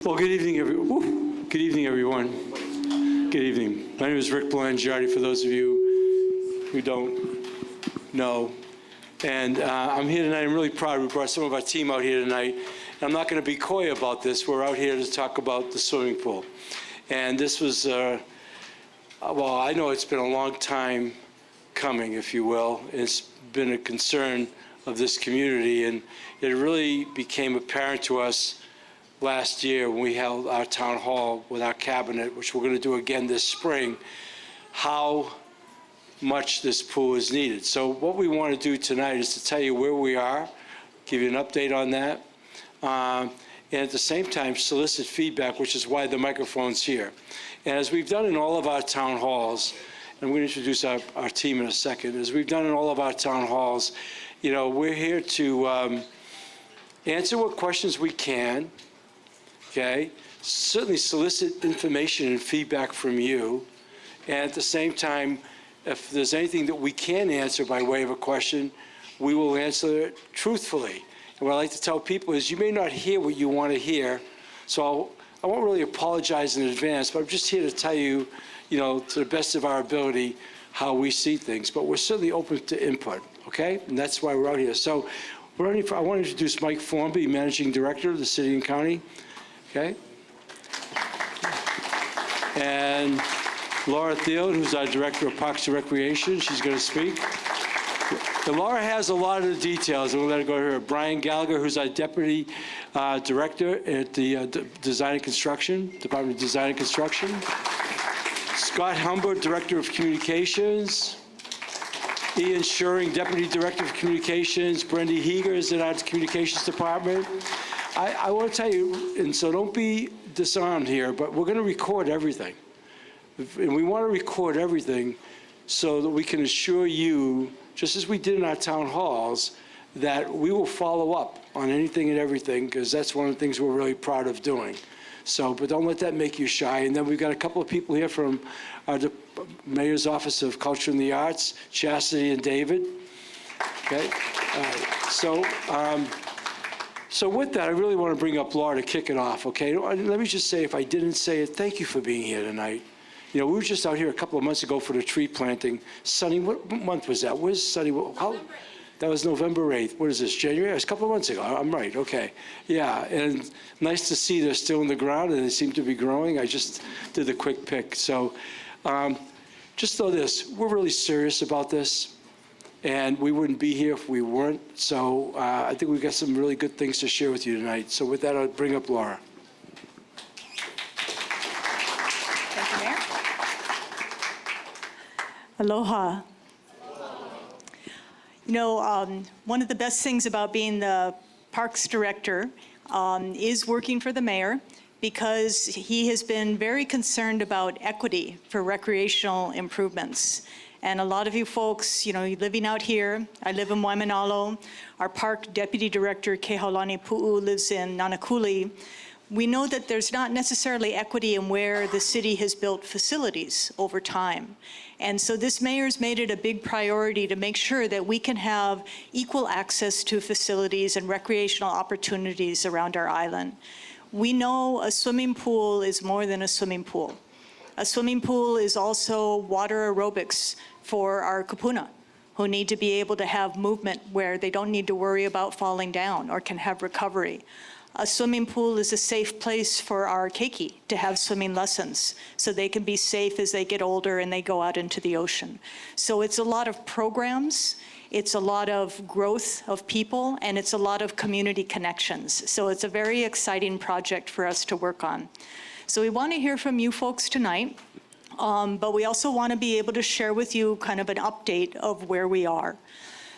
Well, good evening, Good evening, everyone. Good evening. My name is Rick Blangiardi, for those of you who don't know. And I'm here tonight. I'm really proud. We brought some of our team out here tonight. And I'm not going to be coy about this. We're out here to talk about the swimming pool. And this was, well, I know it's been a long time coming, if you will. It's been a concern of this community. And it really became apparent to us last year when we held our town hall with our cabinet, which we're going to do again this spring, how much this pool is needed. So what we want to do tonight is to tell you where we are, give you an update on that, and at the same time solicit feedback, which is why the microphone's here. And as we've done in all of our town halls, and I'm going to introduce our team in a second, as we've done in all of our town halls, you know, we're here to answer what questions we can, okay? Certainly solicit information and feedback from you. And at the same time, if there's anything that we can answer by way of a question, we will answer it truthfully. And what I like to tell people is you may not hear what you want to hear, so I won't really apologize in advance, but I'm just here to tell you, you know, to the best of our ability, how we see things. But we're certainly open to input, okay? And that's why we're out here. So I want to introduce Mike Formby, Managing Director of the City and County. Okay. And Laura Thiel, who's our Director of Parks and Recreation, she's going to speak. And Laura has a lot of the details, and we'll let her go here. Brian Gallagher, who's our Deputy Director at the Design and Construction, Department of Design and Construction. Scott Humbert, Director of Communications. Ian Schuring, Deputy Director of Communications. Brenda Heeger is in our Communications Department. I want to tell you, and so don't be disarmed here, but we're going to record everything. And we want to record everything so that we can assure you, just as we did in our town halls, that we will follow up on anything and everything, because that's one of the things we're really proud of doing. So, but don't let that make you shy. And then we've got a couple of people here from our Mayor's Office of Culture and the Arts, Chastity and David. Okay. So with that, I really want to bring up Laura to kick it off, okay? Let me just say, if I didn't say it, thank you for being here tonight. You know, we were just out here a couple of months ago for the tree planting. Sunny, what month was that? Where's Sunny? How? That was November 8th. What is this, January? It was a couple of months ago. I'm right, okay. Yeah, and nice to see they're still in the ground and they seem to be growing. I just did the quick pick. So just know this, we're really serious about this. And we wouldn't be here if we weren't. So I think we've got some really good things to share with you tonight. So with that, I'll bring up Laura. Thank you, Mayor. Aloha. You know, one of the best things about being the Parks Director is working for the Mayor, because he has been very concerned about equity for recreational improvements. And a lot of you folks, you know, living out here, I live in Waimanalo. Our Park Deputy Director, Kehaulani Pu'u, lives in Nanakuli. We know that there's not necessarily equity in where the city has built facilities over time. And so this mayor's made it a big priority to make sure that we can have equal access to facilities and recreational opportunities around our island. We know a swimming pool is more than a swimming pool. A swimming pool is also water aerobics for our kupuna, who need to be able to have movement where they don't need to worry about falling down or can have recovery. A swimming pool is a safe place for our keiki to have swimming lessons so they can be safe as they get older and they go out into the ocean. So it's a lot of programs, it's a lot of growth of people, and it's a lot of community connections. So it's a very exciting project for us to work on. So we want to hear from you folks tonight, but we also want to be able to share with you kind of an update of where we are.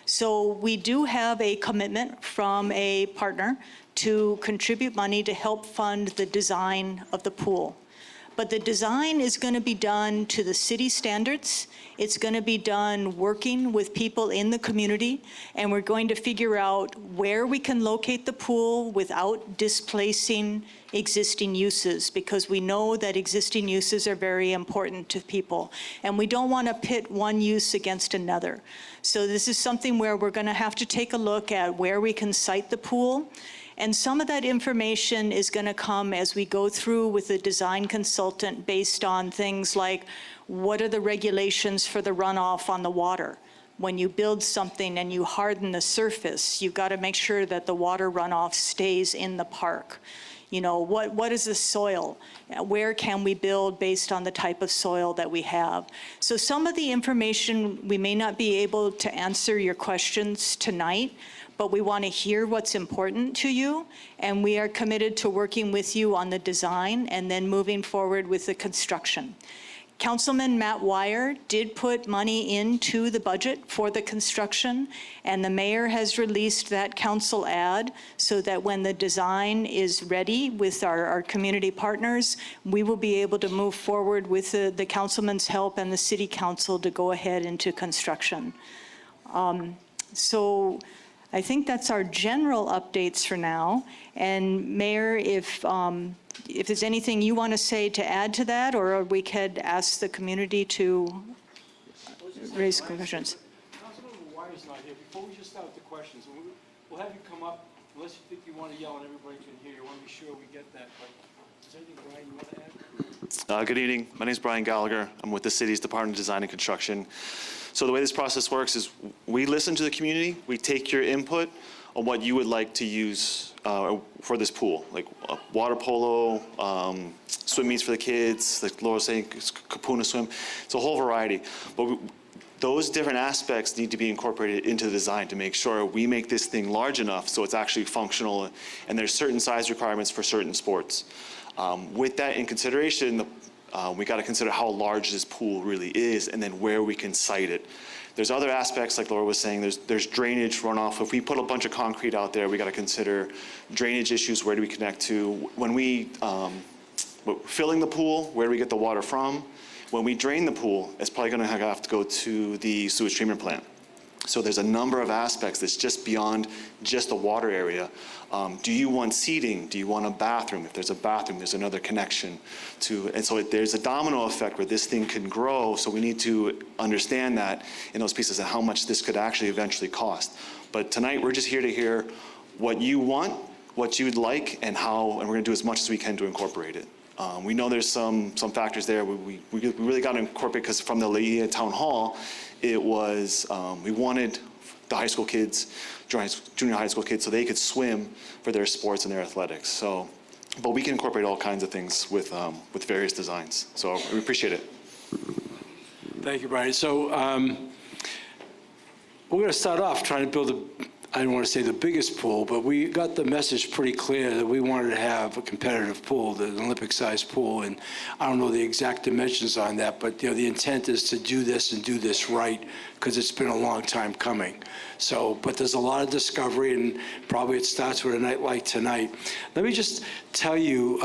So we do have a commitment from a partner to contribute money to help fund the design of the pool. But the design is going to be done to the city standards. It's going to be done working with people in the community, and we're going to figure out where we can locate the pool without displacing existing uses, because we know that existing uses are very important to people, and we don't want to pit one use against another. So this is something where we're going to have to take a look at where we can site the pool And some of that information is going to come as we go through with the design consultant based on things like, what are the regulations for the runoff on the water? When you build something and you harden the surface, you've got to make sure that the water runoff stays in the park. You know, what is the soil? Where can we build based on the type of soil that we have? So some of the information, we may not be able to answer your questions tonight, but we want to hear what's important to you, and we are committed to working with you on the design and then moving forward with the construction. Councilman Matt Weyer did put money into the budget for the construction, and the mayor has released that council ad so that when the design is ready with our community partners, we will be able to move forward with the councilman's help and the city council to go ahead into construction. So I think that's our general updates for now. And Mayor, if there's anything you want to say to add to that, or we could ask the community to raise questions. Councilmember Weyer's not here. Before we just start with the questions, we'll have you come up, unless you think you want to yell and everybody can hear you. I want to be sure we get that. But is there anything, Brian, you want to add? Good evening. My name is Brian Gallagher. I'm with the city's Department of Design and Construction. So the way this process works is we listen to the community. We take your input on what you would like to use for this pool, like water polo, swim meets for the kids, like Laura was saying, kapuna swim. It's a whole variety. But those different aspects need to be incorporated into the design to make sure we make this thing large enough so it's actually functional, and there's certain size requirements for certain sports. With that in consideration, we got to consider how large this pool really is and then where we can site it. There's other aspects, like Laura was saying, there's drainage runoff. If we put a bunch of concrete out there, we got to consider drainage issues. Where do we connect to? When we filling the pool, where do we get the water from? When we drain the pool, it's probably going to have to go to the sewage treatment plant. So there's a number of aspects that's just beyond just the water area. Do you want seating? Do you want a bathroom? If there's a bathroom, there's another connection to, and so there's a domino effect where this thing can grow. So we need to understand that in those pieces and how much this could actually eventually cost. But tonight we're just here to hear what you want, what you'd like, and how, and we're going to do as much as we can to incorporate it. We know there's some factors there. We really got to incorporate, because from the Laia Town Hall, it was, we wanted the high school kids, junior high school kids, so they could swim for their sports and their athletics. So, but we can incorporate all kinds of things with various designs. So we appreciate it. Thank you, Brian. So we're going to start off trying to build I don't want to say the biggest pool, but we got the message pretty clear that we wanted to have a competitive pool, the Olympic-sized pool, and I don't know the exact dimensions on that, but the intent is to do this and do this right, because it's been a long time coming. So, but there's a lot of discovery, and probably it starts with a night like tonight. Let me just tell you,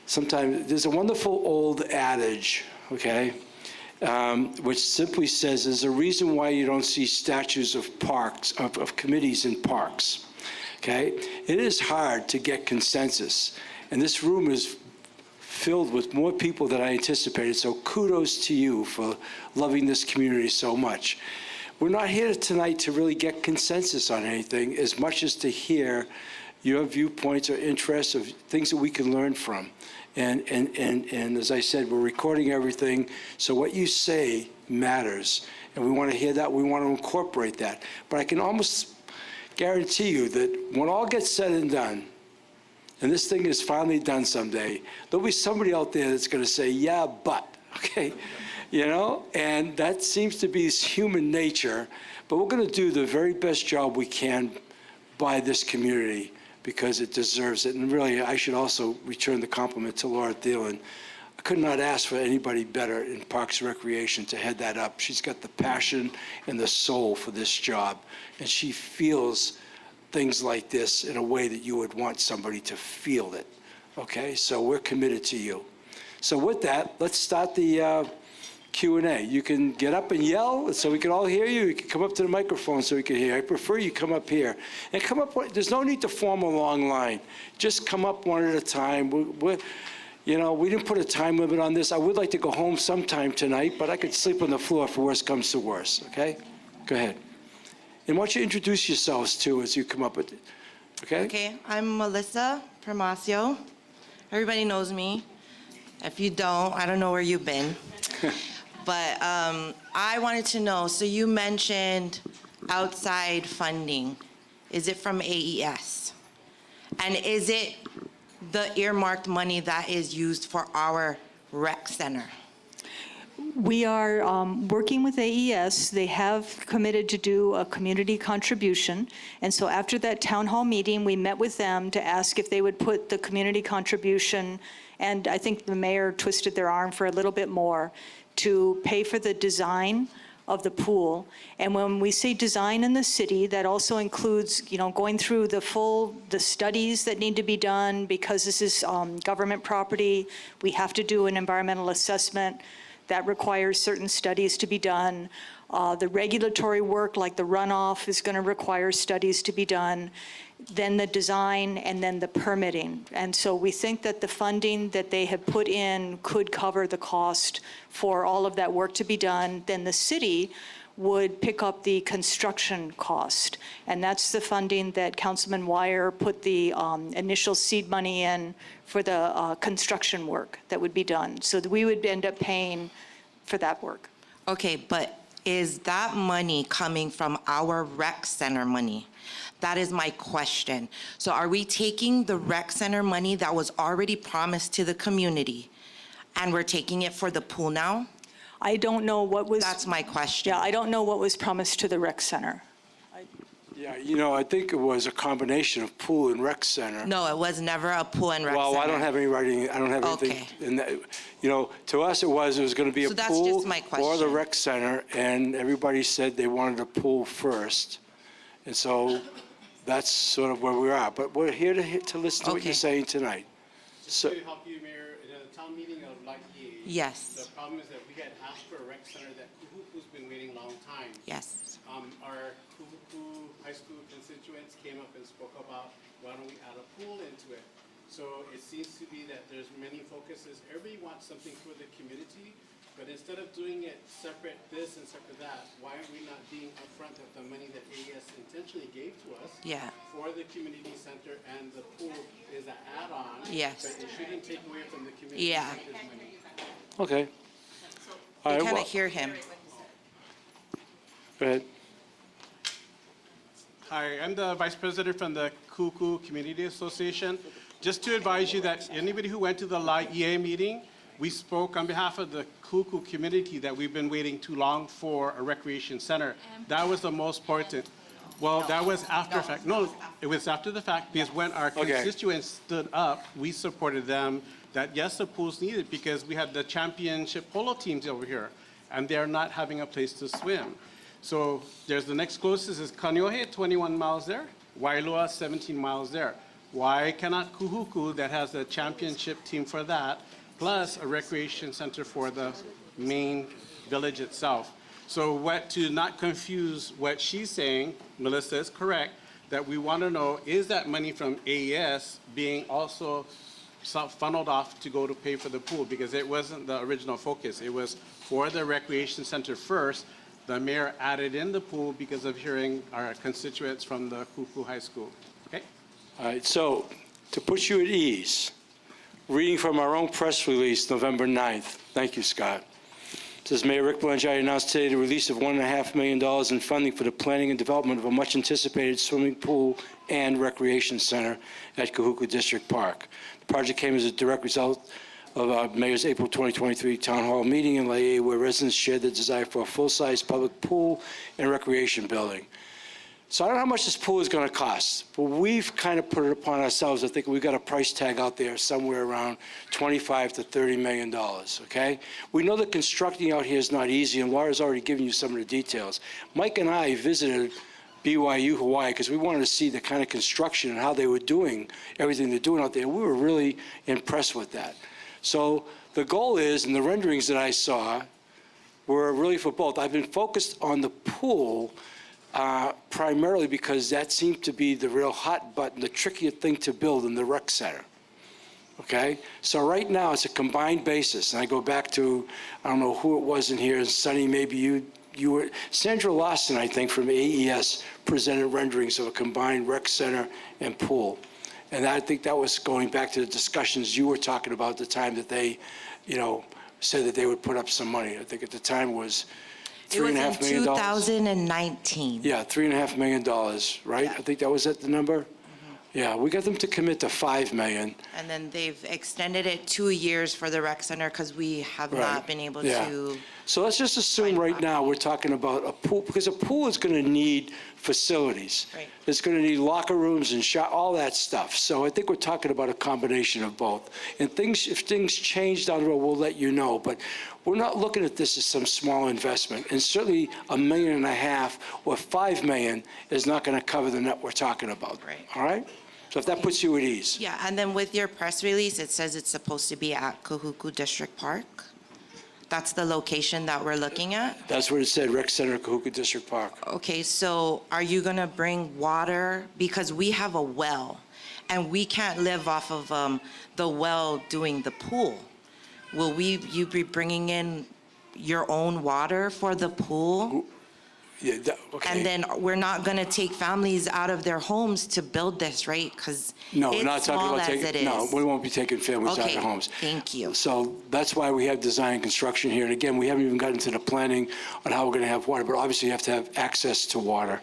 sometimes there's a wonderful old adage, okay? Which simply says there's a reason why you don't see statues of parks, of committees in parks, okay? It is hard to get consensus, and this room is filled with more people than I anticipated, so kudos to you for loving this community so much. We're not here tonight to really get consensus on anything as much as to hear your viewpoints or interests of things that we can learn from. And as I said, we're recording everything, so what you say matters, and we want to hear that, we want to incorporate that. But I can almost guarantee you that when all gets said and done, and this thing is finally done someday, there'll be somebody out there that's going to say, yeah, but, okay? And that seems to be human nature, but we're going to do the very best job we can by this community, because it deserves it. And really, I should also return the compliment to Laura Thielen. I could not ask for anybody better in Parks and Recreation to head that up. She's got the passion and the soul for this job, and she feels things like this in a way that you would want somebody to feel it, okay? So we're committed to you. So with that, let's start the Q&A. You can get up and yell so we can all hear you. You can come up to the microphone so we can hear. I prefer you come up here. And come up, there's no need to form a long line. Just come up one at a time. We didn't put a time limit on this. I would like to go home sometime tonight, but I could sleep on the floor if worse comes to worse, okay? Go ahead. And why don't you introduce yourselves too as you come up with Okay? Okay, I'm Melissa Permasio. Everybody knows me. If you don't, I don't know where you've been. But I wanted to know, so you mentioned outside funding. Is it from AES? And is it the earmarked money that is used for our rec center? We are working with AES. They have committed to do a community contribution. And so after that town hall meeting, we met with them to ask if they would put the community contribution, and I think the mayor twisted their arm for a little bit more, to pay for the design of the pool. And when we say design in the city, that also includes, going through the studies that need to be done, because this is government property. We have to do an environmental assessment. That requires certain studies to be done. The regulatory work, like the runoff, is going to require studies to be done. Then the design, and then the permitting. And so we think that the funding that they have put in could cover the cost for all of that work to be done. Then the city would pick up the construction cost. And that's the funding that Councilman Weyer put the initial seed money in for the construction work that would be done. So that we would end up paying for that work. Okay, but is that money coming from our rec center money? That is my question. So are we taking the rec center money that was already promised to the community, and we're taking it for the pool now? I don't know what was. That's my question. Yeah, I don't know what was promised to the rec center. Yeah, I think it was a combination of pool and rec center. No, it was never a pool and rec center. Well, I don't have any writing, I don't have anything. Okay. In that. To us, it was going to be a So that's pool just my or the question. rec center, and everybody said they wanted a pool first. And so that's sort of where we are. But we're here to listen to what Okay. you're saying tonight. So, To help you, Mayor, in a town meeting of like Yes. the problem is that we had asked for a rec center that Kahuku's been waiting a long time. Yes. Our Kahuku high school constituents came up and spoke about, why don't we add a pool into it? So it seems to be that there's many focuses. Everybody wants something for the community, but instead of doing it separate this and separate that, why are we not being upfront that the money that AES intentionally gave to us Yeah. for the community center and the pool is an add-on? Yes. But it shouldn't take away from the community Yeah. center's money. okay. All We right, kind well, of hear him. go ahead. Hi, I'm the Vice President from the Kahuku Community Association. Just to advise you that anybody who went to the LIEA meeting, we spoke on behalf of the Kahuku community that we've been waiting too long for a recreation center. That was the most important. Well, that was after the fact. No, it was after the fact, because when our Okay. constituents stood up, we supported them that yes, the pool's needed because we had the championship polo teams over here, and they're not having a place to swim. So there's the next closest is Kaneohe, 21 miles there, Wailoa, 17 miles there. Why cannot Kahuku, that has a championship team for that, plus a recreation center for the main village itself? So to not confuse what she's saying, Melissa is correct, that we want to know, is that money from AES being also funneled off to go to pay for the pool? Because it wasn't the original focus. It was for the recreation center first. The mayor added in the pool because of hearing our constituents from the Kahuku High School. Okay? All right, so to put you at ease, reading from our own press release, November 9th. Thank you, Scott. It says, Mayor Rick Blangiardi announced today the release of $1.5 million in funding for the planning and development of a much-anticipated swimming pool and recreation center at Kahuku District Park. The project came as a direct result of our Mayor's April 2023 Town Hall meeting in Laie, where residents shared their desire for a full-size public pool and recreation building. So I don't know how much this pool is going to cost, but we've kind of put it upon ourselves. I think we've got a price tag out there somewhere around $25 to $30 million, okay? We know that constructing out here is not easy, and Laura's already given you some of the details. Mike and I visited BYU Hawaii because we wanted to see the kind of construction and how they were doing everything they're doing out there. We were really impressed with that. So the goal is, and the renderings that I saw were really for both. I've been focused on the pool primarily because that seemed to be the real hot button, the trickier thing to build in the rec center. Okay? So right now it's a combined basis. And I go back to, I don't know who it was in here, Sonny, maybe you Sandra Lawson, I think, from AES, presented renderings of a combined rec center and pool. And I think that was going back to the discussions you were talking about, the time that they, said that they would put up some money. I think at the time was It was in $3.5 million. 2019. Yeah, $3.5 million, right? Yeah. I think that was the number? Yeah, we got them to commit to $5 million. And then they've extended it 2 years for the rec center because we have Right. not been able Yeah. to. So let's just assume right now, we're talking about a pool, because a pool is going to need facilities. Right. It's going to need locker rooms and all that stuff. So I think we're talking about a combination of both. And if things change down the road, we'll let you know. But we're not looking at this as some small investment. And certainly $1.5 million or $5 million is not going to cover the net we're talking about. Right. All right? So if that puts you at ease. Yeah, and then with your press release, it says it's supposed to be at Kahuku District Park. That's the location that we're looking at? That's what it said, Rec Center, Kahuku District Park. Okay, so are you gonna bring water? Because we have a well, and we can't live off of the well doing the pool. Will you be bringing in your own water for the pool? Yeah, okay. And then we're not gonna take families out of their homes to build this, right? Because No, we're not it's talking small about as it taking, no, is. we won't be taking families out Okay, of homes. thank you. So that's why we have design and construction here. And again, we haven't even gotten to the planning on how we're going to have water, but obviously you have to have access to water.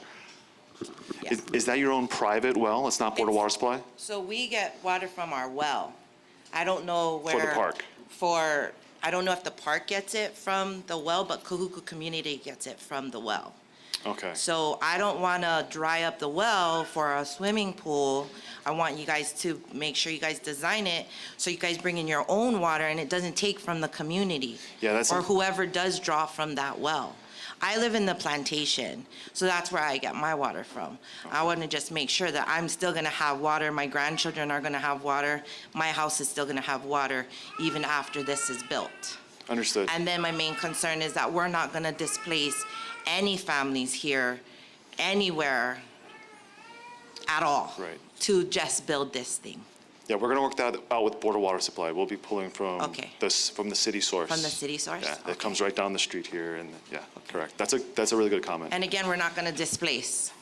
Is that your own private well? It's not Board of Water Supply? So we get water from our well. I don't know where. For the park? I don't know if the park gets it from the well, but Kahuku community gets it from the well. Okay. So I don't want to dry up the well for a swimming pool. I want you guys to make sure you guys design it so you guys bring in your own water and it doesn't take from the community. Yeah, that's- Or whoever does draw from that well. I live in the plantation, so that's where I get my water from. I want to just make sure that I'm still going to have water, my grandchildren are going to have water, my house is still going to have water even after this is built. Understood. And then my main concern is that we're not going to displace any families here, anywhere at all. Right. To just build this thing Yeah, we're going to work that out with Board of Water Supply. We'll be pulling from Okay. from the city source. from the city source. Yeah, Okay. that comes right down the street here, and yeah, correct. That's a really good comment. And again, we're not going to displace.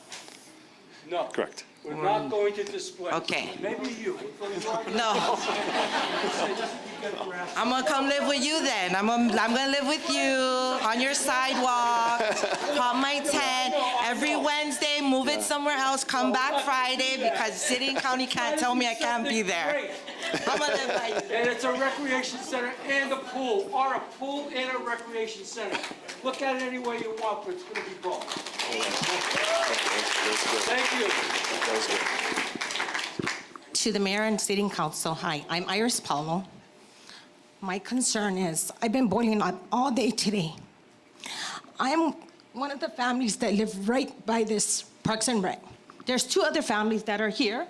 No. Correct. We're not going to display. Okay. Maybe you. No. I'm gonna come live with you then. I'm gonna live with you on your sidewalk, pop my tent every Wednesday, move it somewhere else, come back Friday because city and county can't tell me I can't be there. I'm gonna live by you. And it's a recreation center and a pool, or a pool and a recreation center. Look at it any way you want, but it's going to be both. Thank you. That was good. To the mayor and sitting council, hi, I'm Iris Paulo. My concern is, I've been boiling up all day today. I'm one of the families that live right by this Parks and Rec. There's 2 other families that are here.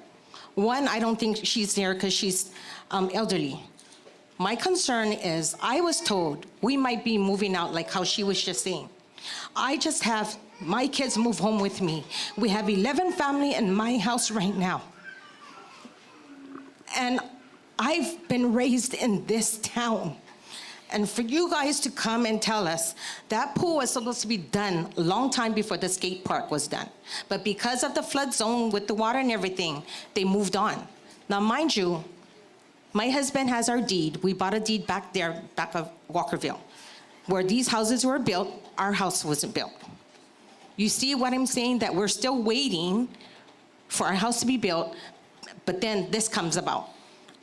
One, I don't think she's there because she's elderly. My concern is, I was told we might be moving out like how she was just saying. I just have my kids move home with me. We have 11 family in my house right now. And I've been raised in this town. And for you guys to come and tell us that pool was supposed to be done a long time before the skate park was done. But because of the flood zone with the water and everything, they moved on. Now, mind you, my husband has our deed. We bought a deed back there, back of Walkerville. Where these houses were built, our house wasn't built. You see what I'm saying? That we're still waiting for our house to be built, but then this comes about.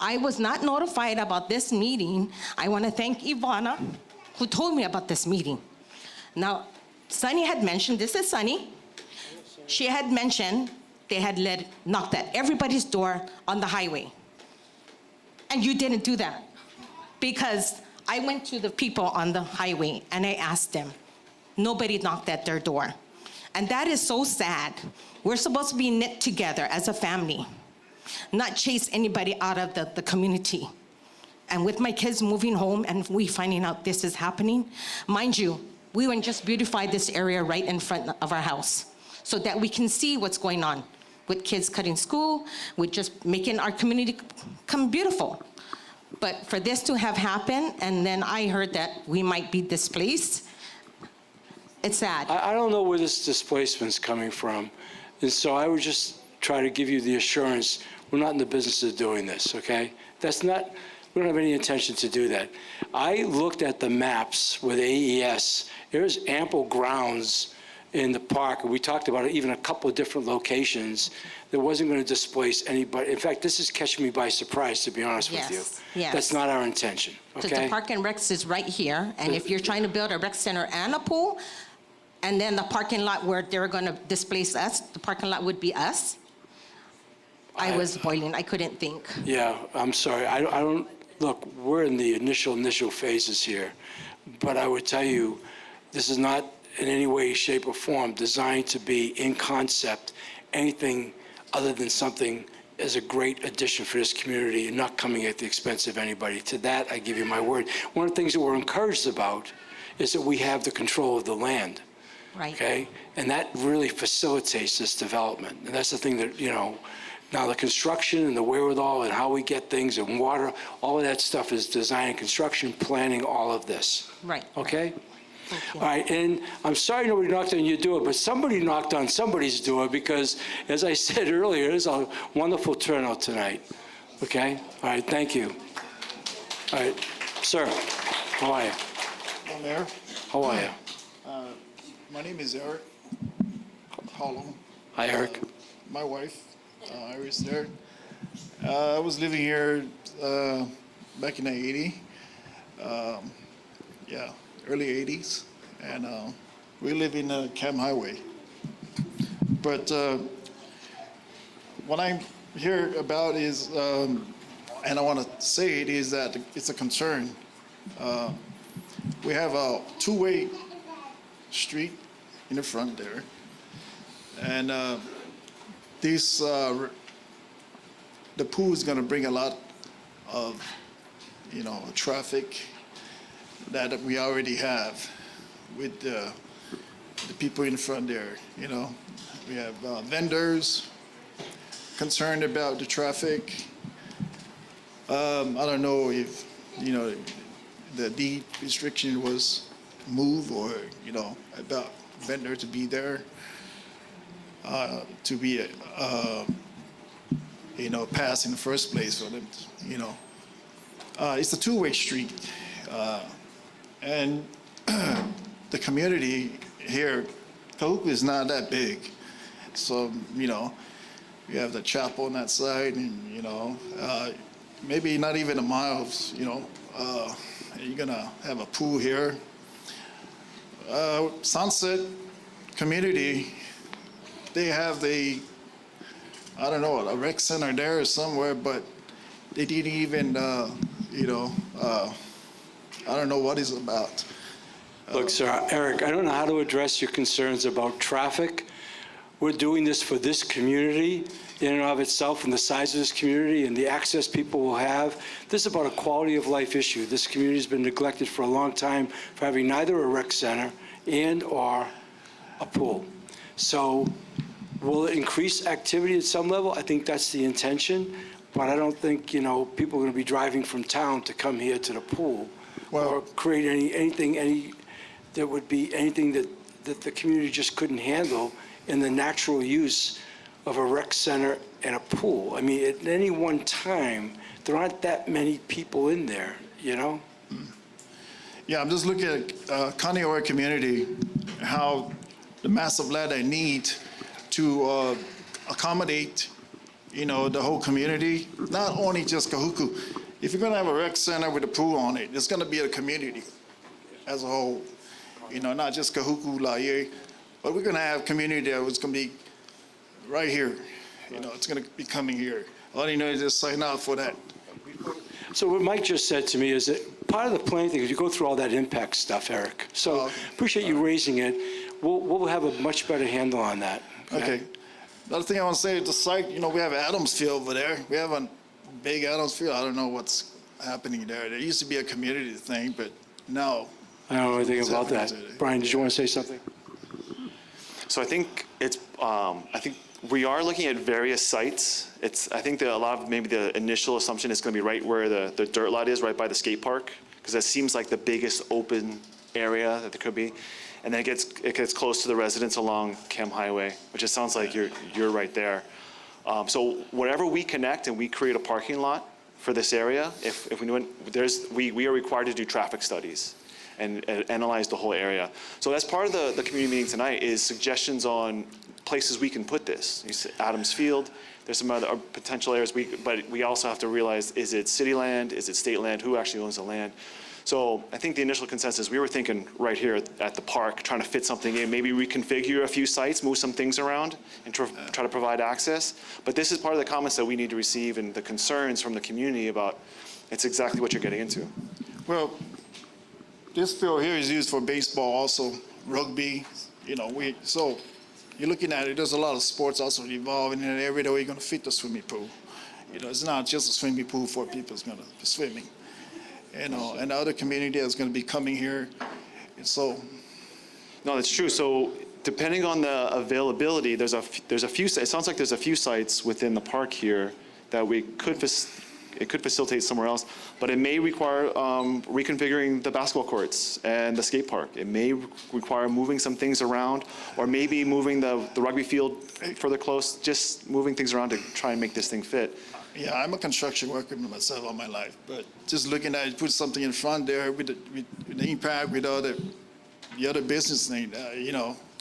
I was not notified about this meeting. I want to thank Ivana, who told me about this meeting. Now, Sunny had mentioned, this is Sunny. She had mentioned they had knocked at everybody's door on the highway. And you didn't do that. Because I went to the people on the highway and I asked them. Nobody knocked at their door. And that is so sad. We're supposed to be knit together as a family, not chase anybody out of the community. And with my kids moving home and we finding out this is happening, mind you, we went just beautify this area right in front of our house so that we can see what's going on with kids cutting school, with just making our community come beautiful. But for this to have happened, and then I heard that we might be displaced, It's sad. I don't know where this displacement's coming from, and so I would just try to give you the assurance, we're not in the business of doing this, okay? That's not, we don't have any intention to do that. I looked at the maps with AES. There's ample grounds in the park, and we talked about it, even a couple of different locations that wasn't going to displace anybody. In fact, this is catching me by surprise, to be honest with you. Yes, yes. That's not our intention, Because the okay? Park and Recs is right here, and if you're trying to build a rec center and a pool, and then the parking lot where they're going to displace us, the parking lot would be us. I was boiling, I couldn't think. Yeah, I'm sorry. I don't, look, we're in the initial phases here, but I would tell you, this is not in any way, shape, or form designed to be, in concept, anything other than something as a great addition for this community and not coming at the expense of anybody. To that, I give you my word. One of the things that we're encouraged about is that we have the control of the land. Right. Okay? And that really facilitates this development. And that's the thing that, you know, now the construction and the wherewithal and how we get things and water, all of that stuff is design and construction, planning, all of this. Right. Okay? Thank you. All right, and I'm sorry nobody knocked on your door, but somebody knocked on somebody's door because, as I said earlier, there's a wonderful turnout tonight. Okay? All right, thank you. All right, sir, how are you? Hello, Mayor. How are you? My name is Eric Hollow. Hi, Eric. My wife, Iris, there. I was living here back in the 80s. Yeah, early 80s. And we live in Cam Highway. But what I'm here about is, and I want to say it, is that it's a concern. We have a two-way street in the front there. And this, the pool is going to bring a lot of, you know, traffic that we already have with the people in front there, you know. We have vendors concerned about the traffic. I don't know if, you know, the deed restriction was moved or, you know, about vendor to be there, to be, you know, passed in the first place for them, you know. It's a two-way street. And the community here, Kahuku is not that big. So, you know, we have the chapel on that side and, you know, maybe not even a mile, you know, you're gonna have a pool here. Sunset community, they have the, I don't know, a rec center there somewhere, but they didn't even, you know, I don't know what it's about. Look, sir, Eric, I don't know how to address your concerns about traffic. We're doing this for this community in and of itself and the size of this community and the access people will have. This is about a quality of life issue. This community's been neglected for a long time for having neither a rec center and or a pool. So will it increase activity at some level? I think that's the intention, but I don't think, you know, people are going to be driving from town to come here to the pool or create anything that would be anything that the community just couldn't handle in the natural use of a rec center and a pool. I mean, at any one time, there aren't that many people in there, you know? Yeah, I'm just looking at Kaneohe community, how the massive land they need to accommodate, you know, the whole community, not only just Kahuku. If you're gonna have a rec center with a pool on it, it's gonna be a community as a whole. You know, not just Kahuku, Laie, but we're gonna have community that was gonna be right here. You know, it's gonna be coming here. All you know is just sign up for that. So what Mike just said to me is that part of the planning thing is you go through all that impact stuff, Eric. So Okay. appreciate you raising it. We'll have a much better handle on that. Okay. The other thing I want to say is the site, you know, we have Adams Field over there. We have a big Adams Field. I don't know what's happening there. There used to be a community thing, but now. I don't know anything What's about that. happening today? Brian, did you want to say something? So I think it's, I think we are looking at various sites. I think that a lot of maybe the initial assumption is going to be right where the dirt lot is, right by the skate park, because that seems like the biggest open area that there could be. and then it gets close to the residents along Cam Highway, which it sounds like you're right there. So wherever we connect and we create a parking lot for this area, if we know we are required to do traffic studies and analyze the whole area. So that's part of the community meeting tonight is suggestions on places we can put this. You see Adams Field, there's some other potential areas, but we also have to realize, is it city land, is it state land, who actually owns the land? So I think the initial consensus, we were thinking right here at the park, trying to fit something in, maybe reconfigure a few sites, move some things around, and try to provide access. But this is part of the comments that we need to receive and the concerns from the community about, it's exactly what you're getting into. Well, this field here is used for baseball also, rugby, so you're looking at it, there's a lot of sports also involved in that area where you're going to fit the swimming pool. It's not just a swimming pool for people who's going to be swimming. And the other community that's going to be coming here. And so, No, that's true. So depending on the availability, there's a few. It sounds like there's a few sites within the park here that we could facilitate somewhere else, but it may require reconfiguring the basketball courts and the skate park. It may require moving some things around, or maybe moving the rugby field further close. Just moving things around to try and make this thing fit. yeah, I'm a construction worker myself all my life, but just looking at it, put something in front there with the impact with all the other business thing,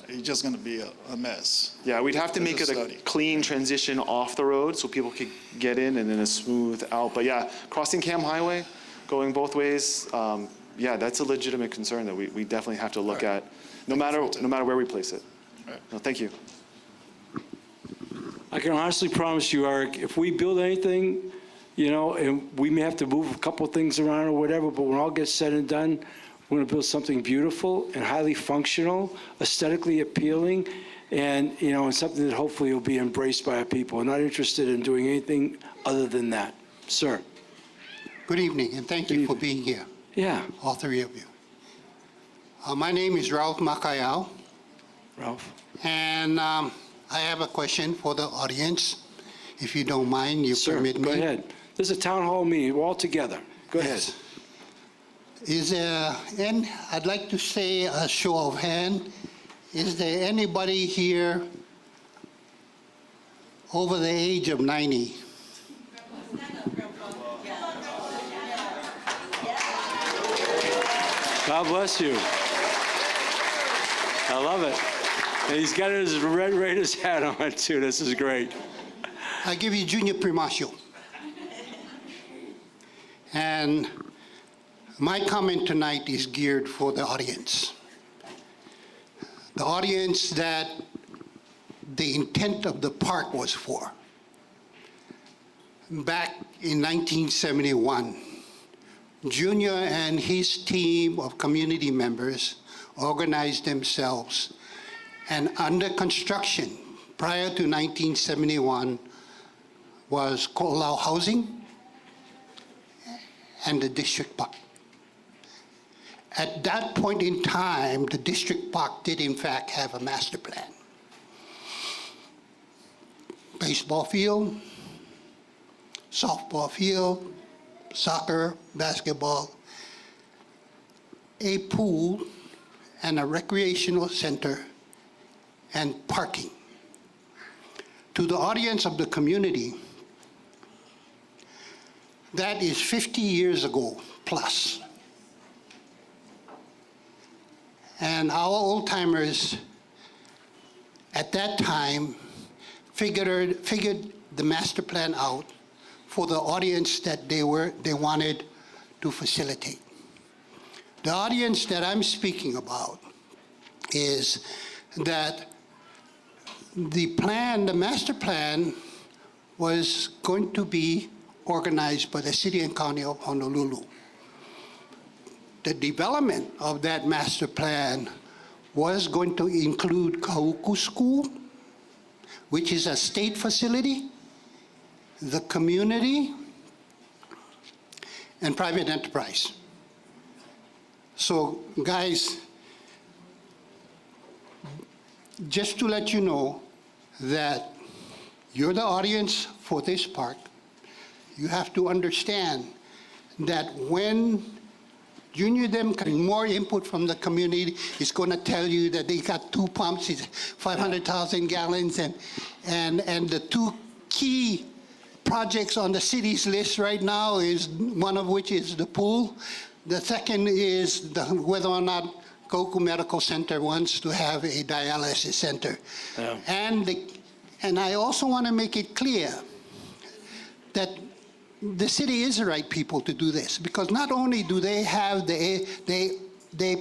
it's just going to be a mess. Yeah, we'd have to make it a Study. clean transition off the road so people could get in and then a smooth out. But yeah, crossing Cam Highway, going both ways, yeah, that's a legitimate concern that we definitely have to look at, no matter where we place it. Right. No, thank you. I can honestly promise you, Eric, if we build anything, and we may have to move a couple things around or whatever, but when all gets said and done, we're going to build something beautiful and highly functional, aesthetically appealing, and, and something that hopefully will be embraced by our people. We're not interested in doing anything other than that. Sir? Good evening, and thank you for being here, Yeah, all three of you. My name is Ralph Macayao, Ralph? and I have a question for the audience. If you don't mind, you Sir, permit me. go ahead. This is a town hall meeting. We're all together. Go ahead. Yes. Is there, and I'd like to say a show of hand, is there anybody here over the age of 90? God bless you. I love it. And he's got his Red Raiders hat on, too. This is great. I give you Junior Primacio. And my comment tonight is geared for the audience. The audience that the intent of the park was for. Back in 1971, Junior and his team of community members organized themselves, and under construction prior to 1971 was Ko'olau Housing and the district park. At that point in time, the district park did in fact have a master plan. Baseball field, softball field, soccer, basketball, a pool, and a recreational center, and parking. To the audience of the community, that is 50 years ago plus. And our old timers at that time figured the master plan out for the audience that they wanted to facilitate. The audience that I'm speaking about is that the master plan was going to be organized by the City and County of Honolulu. The development of that master plan was going to include Kahuku School, which is a state facility, the community, and private enterprise. So, guys, just to let you know that you're the audience for this park, you have to understand that when Junior them more input from the community is going to tell you that they got 2 pumps, it's 500,000 gallons, and the 2 key projects on the city's list right now is one of which is the pool. The second is whether or not Kahuku Medical Center wants to have a dialysis center. Yeah. And I also want to make it clear that the city is the right people to do this, because not only do they have they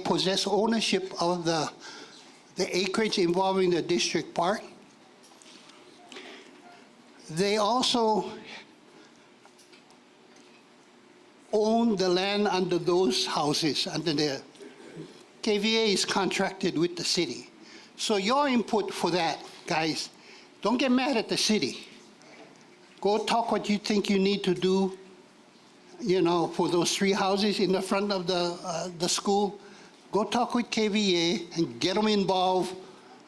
possess ownership of the acreage involving the district park, they also own the land under those houses, under the KVA is contracted with the city. So your input for that, guys, don't get mad at the city. Go talk what you think you need to do, for those 3 houses in the front of the school. Go talk with KVA and get them involved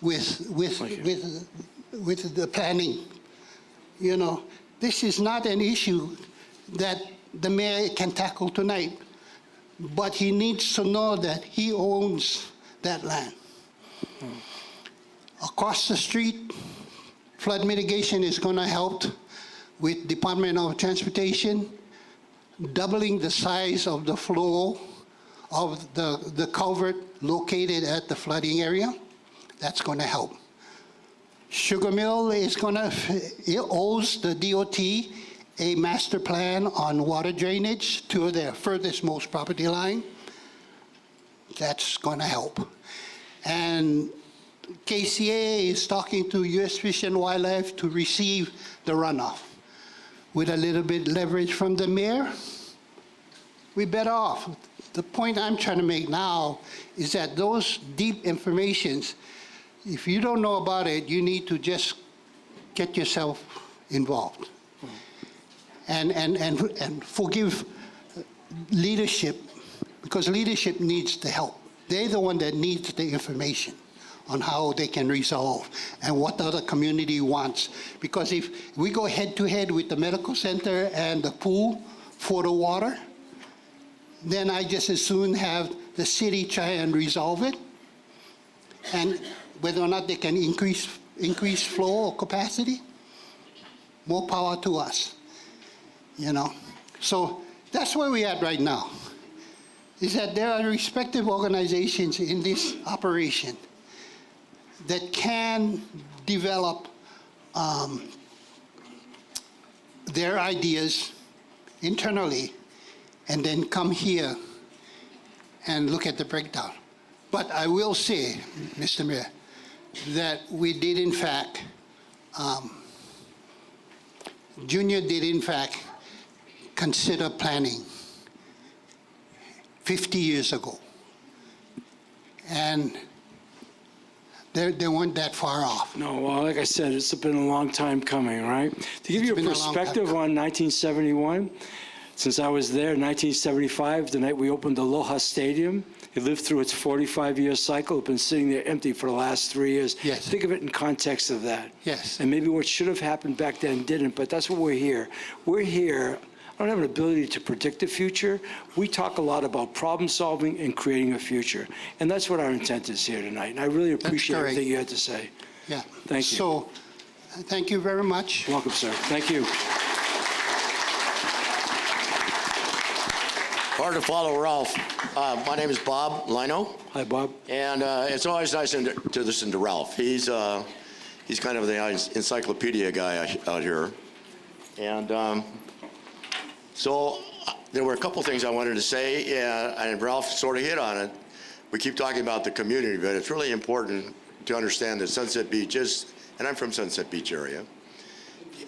with the planning. This is not an issue that the mayor can tackle tonight, but he needs to know that he owns that land. Across the street, flood mitigation is going to help with Department of Transportation, doubling the size of the flow of the culvert located at the flooding area. That's going to help. Sugar Mill it owes the DOT a master plan on water drainage to their furthest most property line. That's going to help. And KCA is talking to U.S. Fish and Wildlife to receive the runoff. With a little bit leverage from the mayor, we're better off. The point I'm trying to make now is that those deep informations, if you don't know about it, you need to just get yourself involved. And forgive leadership, because leadership needs the help. They're the one that needs the information on how they can resolve and what the other community wants. Because if we go head to head with the medical center and the pool for the water, then I just as soon have the city try and resolve it. And whether or not they can increase flow or capacity, more power to us. So that's where we're at right now, is that there are respective organizations in this operation that can develop their ideas internally and then come here and look at the breakdown. But I will say, Mr. Mayor, that we did in fact, Junior did in fact consider planning 50 years ago. And they weren't that far off. No, well, like I said, it's been a long time coming, right? To give you a been a long time perspective on 1971, since I was there, 1975, the night we opened Aloha Stadium, it lived through its 45-year cycle. It's been sitting there empty for the last 3 years. Yes. Think of it in context of that. Yes. And maybe what should have happened back then didn't, but that's what we're here. We're here. I don't have an ability to predict the future. We talk a lot about problem solving and creating a future. And that's what our intent is here tonight. And I really appreciate correct. everything you had to say. Yeah. Thank you. So, thank you very much. Welcome, sir. Thank you. Hard to follow Ralph. My name is Bob Lino, Hi, Bob. and it's always nice to listen to Ralph. He's kind of the encyclopedia guy out here. And so there were a couple things I wanted to say, and Ralph sort of hit on it. We keep talking about the community, but it's really important to understand that Sunset Beach is, and I'm from Sunset Beach area,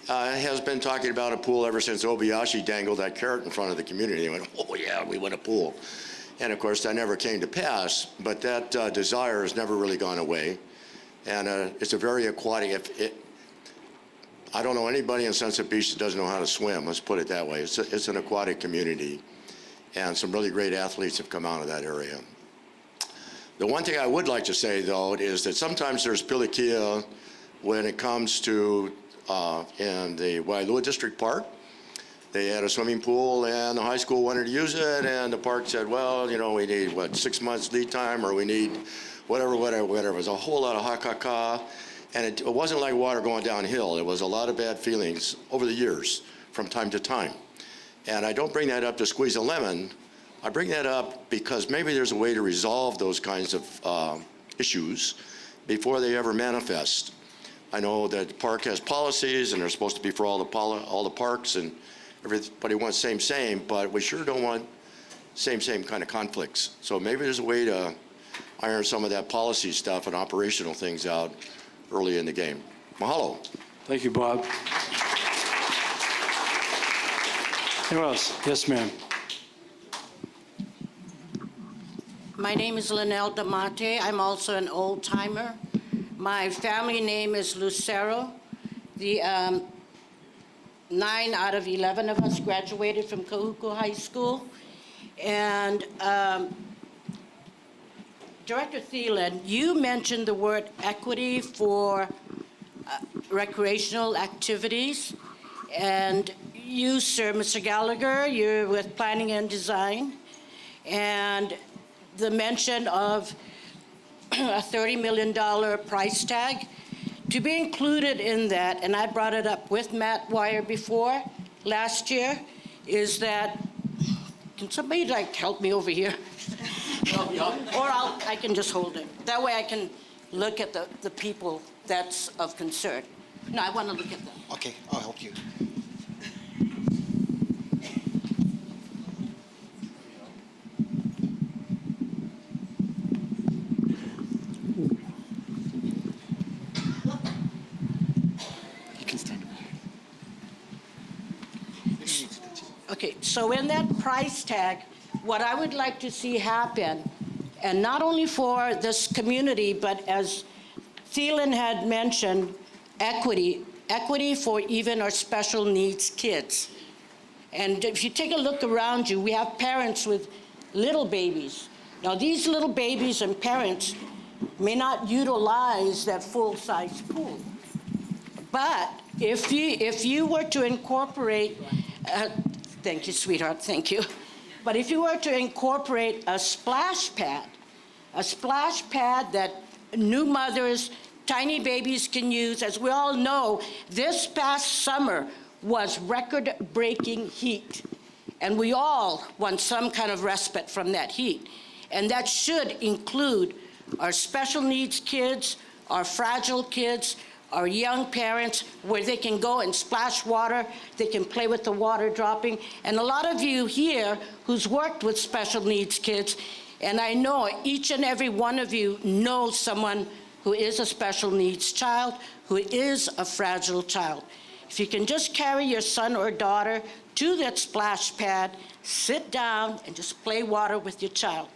has been talking about a pool ever since Obayashi dangled that carrot in front of the community. They went, oh yeah, we want a pool. And of course, that never came to pass, but that desire has never really gone away. And it's a very aquatic, I don't know anybody in Sunset Beach that doesn't know how to swim, let's put it that way. It's an aquatic community, and some really great athletes have come out of that area. The one thing I would like to say, though, is that sometimes there's pilikia when it comes to in the Waialua District Park. They had a swimming pool, and the high school wanted to use it, and the park said, well, you know, we need, 6 months lead time, or we need whatever. It was a whole lot of ha-ha-ha, and it wasn't like water going downhill. It was a lot of bad feelings over the years, from time to time. And I don't bring that up to squeeze a lemon. I bring that up because maybe there's a way to resolve those kinds of issues before they ever manifest. I know that the park has policies, and they're supposed to be for all the parks, and everybody wants same, but we sure don't want same kind of conflicts. So maybe there's a way to iron some of that policy stuff and operational things out early in the game. Mahalo. Thank you, Bob. Anyone else? Yes, ma'am. My name is Linnell Damate. I'm also an old timer. My family name is Lucero. The 9 out of 11 of us graduated from Kahuku High School. And Director Thielen, you mentioned the word equity for recreational activities. And you, sir, Mr. Gallagher, you're with Planning and Design. And the mention of a $30 million price tag, to be included in that, and I brought it up with Matt Weyer before, last year, is that, can somebody like help me over here? Or I can just hold it. That way I can look at the people that's of concern. No, I want to look at them. Okay, I'll help you. Okay, so in that price tag, what I would like to see happen, and not only for this community, but as Thielen had mentioned, equity for even our special needs kids. And if you take a look around you, we have parents with little babies. Now, these little babies and parents may not utilize that full-size pool. But if you were to incorporate, thank you, sweetheart, thank you. But if you were to incorporate a splash pad that new mothers, tiny babies can use, as we all know, this past summer was record-breaking heat. And we all want some kind of respite from that heat. And that should include our special needs kids, our fragile kids, our young parents, where they can go and splash water, they can play with the water dropping. And a lot of you here who's worked with special needs kids, and I know each and every one of you knows someone who is a special needs child, who is a fragile child. If you can just carry your son or daughter to that splash pad, sit down and just play water with your child.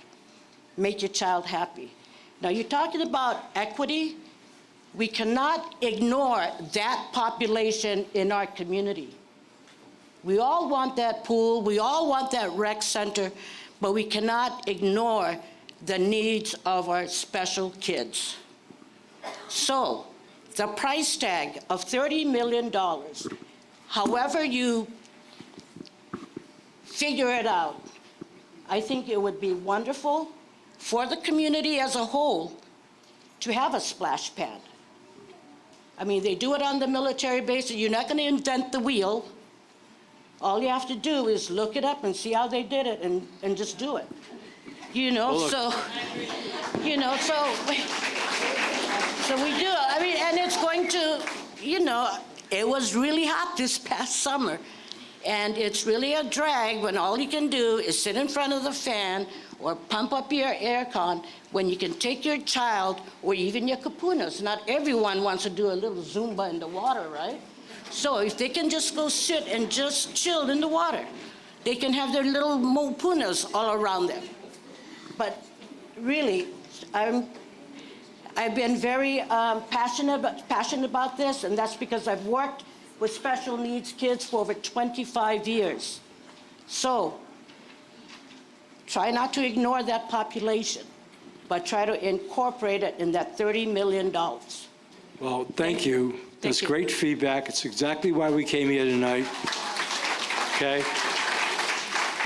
Make your child happy. Now, you're talking about equity. We cannot ignore that population in our community. We all want that pool, we all want that rec center, but we cannot ignore the needs of our special kids. So, the price tag of $30 million, however you figure it out, I think it would be wonderful for the community as a whole to have a splash pad. I mean, they do it on the military bases. You're not going to invent the wheel. All you have to do is look it up and see how they did it and just do it. You know, so we do. I mean, and it's going to, you know, it was really hot this past summer. And it's really a drag when all you can do is sit in front of the fan or pump up your air con when you can take your child or even your kapunas. Not everyone wants to do a little Zumba in the water, right? So if they can just go sit and just chill in the water, they can have their little mopunas all around them. But really, I've been very passionate about this, and that's because I've worked with special needs kids for over 25 years. So try not to ignore that population, but try to incorporate it in that $30 million. Well, thank you. That's you. great feedback. It's exactly why we came here tonight. okay?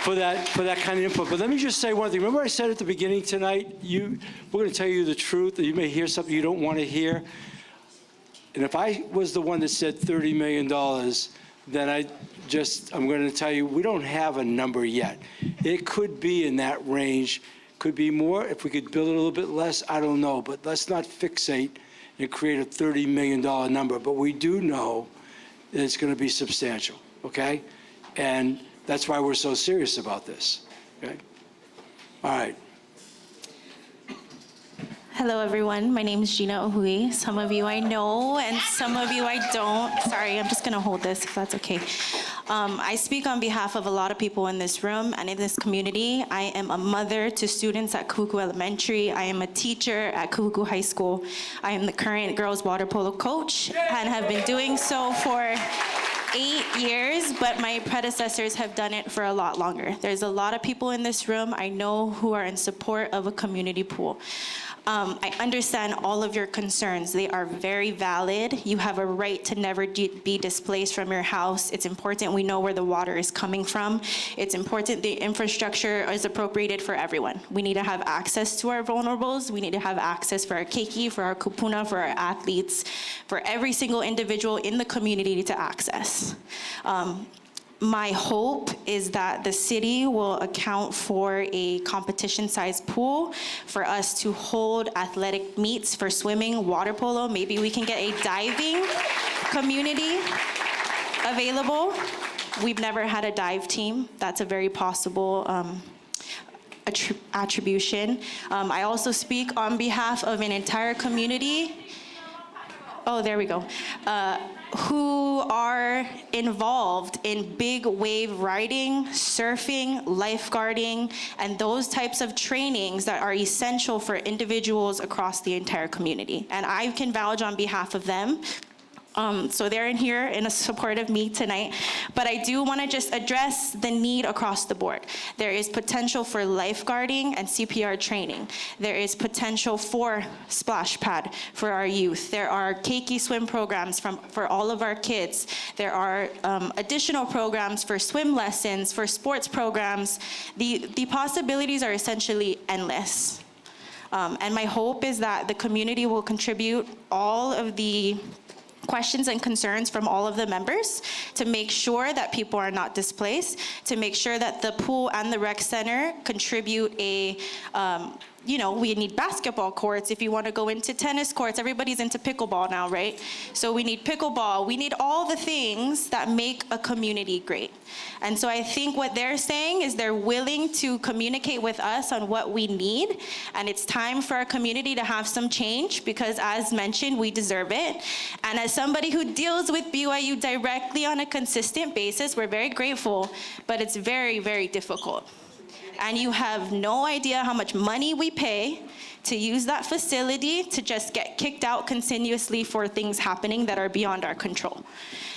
For that kind of input. But let me just say one thing. Remember I said at the beginning tonight, we're going to tell you the truth, that you may hear something you don't want to hear. And if I was the one that said $30 million, then I'm going to tell you, we don't have a number yet. It could be in that range, could be more. If we could build it a little bit less, I don't know. But let's not fixate and create a $30 million number. But we do know that it's going to be substantial, okay? And that's why we're so serious about this, okay? All right. Hello, everyone. My name is Gina Ohui. Some of you I know, and some of you I don't. Sorry, I'm just going to hold this, if that's okay. I speak on behalf of a lot of people in this room and in this community. I am a mother to students at Kahuku Elementary. I am a teacher at Kahuku High School. I am the current girls water polo coach and have been doing so for 8 years, but my predecessors have done it for a lot longer. There's a lot of people in this room I know who are in support of a community pool. I understand all of your concerns. They are very valid. You have a right to never be displaced from your house. It's important we know where the water is coming from. It's important the infrastructure is appropriated for everyone. We need to have access to our vulnerables. We need to have access for our keiki, for our kupuna, for our athletes, for every single individual in the community to access. My hope is that the city will account for a competition-sized pool for us to hold athletic meets for swimming, water polo. Maybe we can get a diving community available. We've never had a dive team. That's a very possible attribution. I also speak on behalf of an entire community. Oh, there we go. Who are involved in big wave riding, surfing, lifeguarding, and those types of trainings that are essential for individuals across the entire community. And I can vouch on behalf of them. So they're in here in support of me tonight. But I do want to just address the need across the board. There is potential for lifeguarding and CPR training. There is potential for splash pad for our youth. There are keiki swim programs for all of our kids. There are additional programs for swim lessons, for sports programs. The possibilities are essentially endless. And my hope is that the community will contribute all of the questions and concerns from all of the members to make sure that people are not displaced, to make sure that the pool and the rec center contribute we need basketball courts if you want to go into tennis courts. Everybody's into pickleball now, right? So we need pickleball. We need all the things that make a community great. And so I think what they're saying is they're willing to communicate with us on what we need. And it's time for our community to have some change because, as mentioned, we deserve it. And as somebody who deals with BYU directly on a consistent basis, we're very grateful, but it's very, very difficult. And you have no idea how much money we pay to use that facility to just get kicked out continuously for things happening that are beyond our control.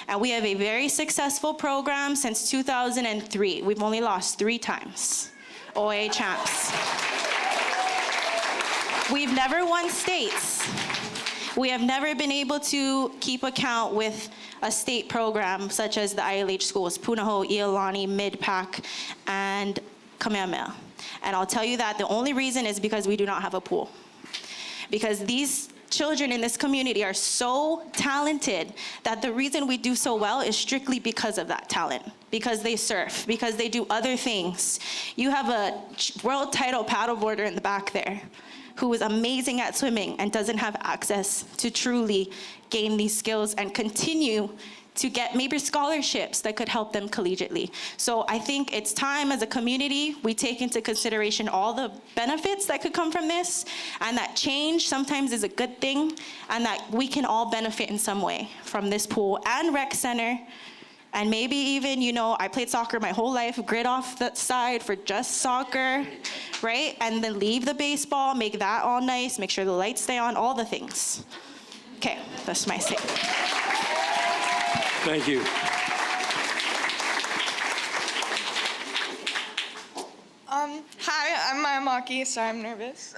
And we have a very successful program since 2003. We've only lost 3 times. OA champs. We've never won states. We have never been able to keep account with a state program such as the ILH schools, Punahou, Iolani, Mid-Pac, and Kamehameha. And I'll tell you that the only reason is because we do not have a pool. Because these children in this community are so talented that the reason we do so well is strictly because of that talent. Because they surf, because they do other things. You have a world title paddleboarder in the back there who is amazing at swimming and doesn't have access to truly gain these skills and continue to get maybe scholarships that could help them collegiately. So I think it's time as a community we take into consideration all the benefits that could come from this, and that change sometimes is a good thing, and that we can all benefit in some way from this pool and rec center. And maybe even, I played soccer my whole life, grid off that side for just soccer, right? And then leave the baseball, make that all nice, make sure the lights stay on, all the things. Okay, that's my statement. Thank you. Hi, I'm Maya Maki. Sorry, I'm nervous.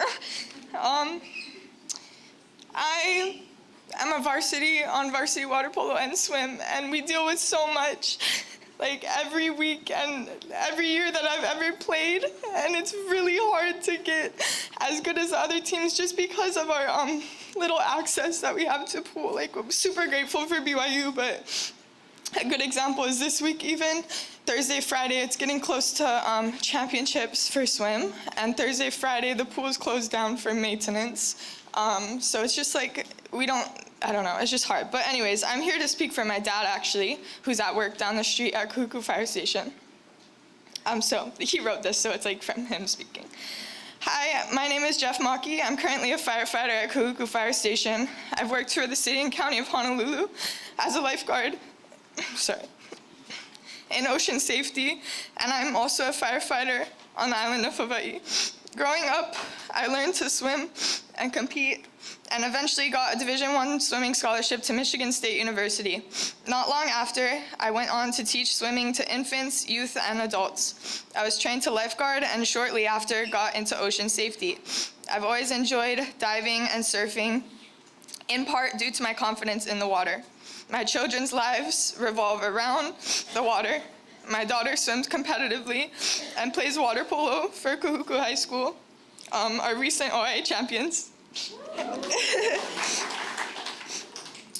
I am a varsity on varsity water polo and swim, and we deal with so much like every week and every year that I've ever played, and it's really hard to get as good as the other teams just because of our little access that we have to pool. Like, I'm super grateful for BYU, but a good example is this week even. Thursday, Friday, it's getting close to championships for swim, and Thursday, Friday, the pool is closed down for maintenance. So it's just like, I don't know, it's just hard. But anyways, I'm here to speak for my dad, actually, who's at work down the street at Kahuku Fire Station. So he wrote this, so it's like from him speaking. Hi, my name is Jeff Maki. I'm currently a firefighter at Kahuku Fire Station. I've worked for the city and county of Honolulu as a lifeguard, in ocean safety, and I'm also a firefighter on the island of Hawaii. Growing up, I learned to swim and compete, and eventually got a Division I swimming scholarship to Michigan State University. Not long after, I went on to teach swimming to infants, youth, and adults. I was trained to lifeguard, and shortly after, got into ocean safety. I've always enjoyed diving and surfing, in part due to my confidence in the water. My children's lives revolve around the water. My daughter swims competitively and plays water polo for Kahuku High School, our recent OIA champions.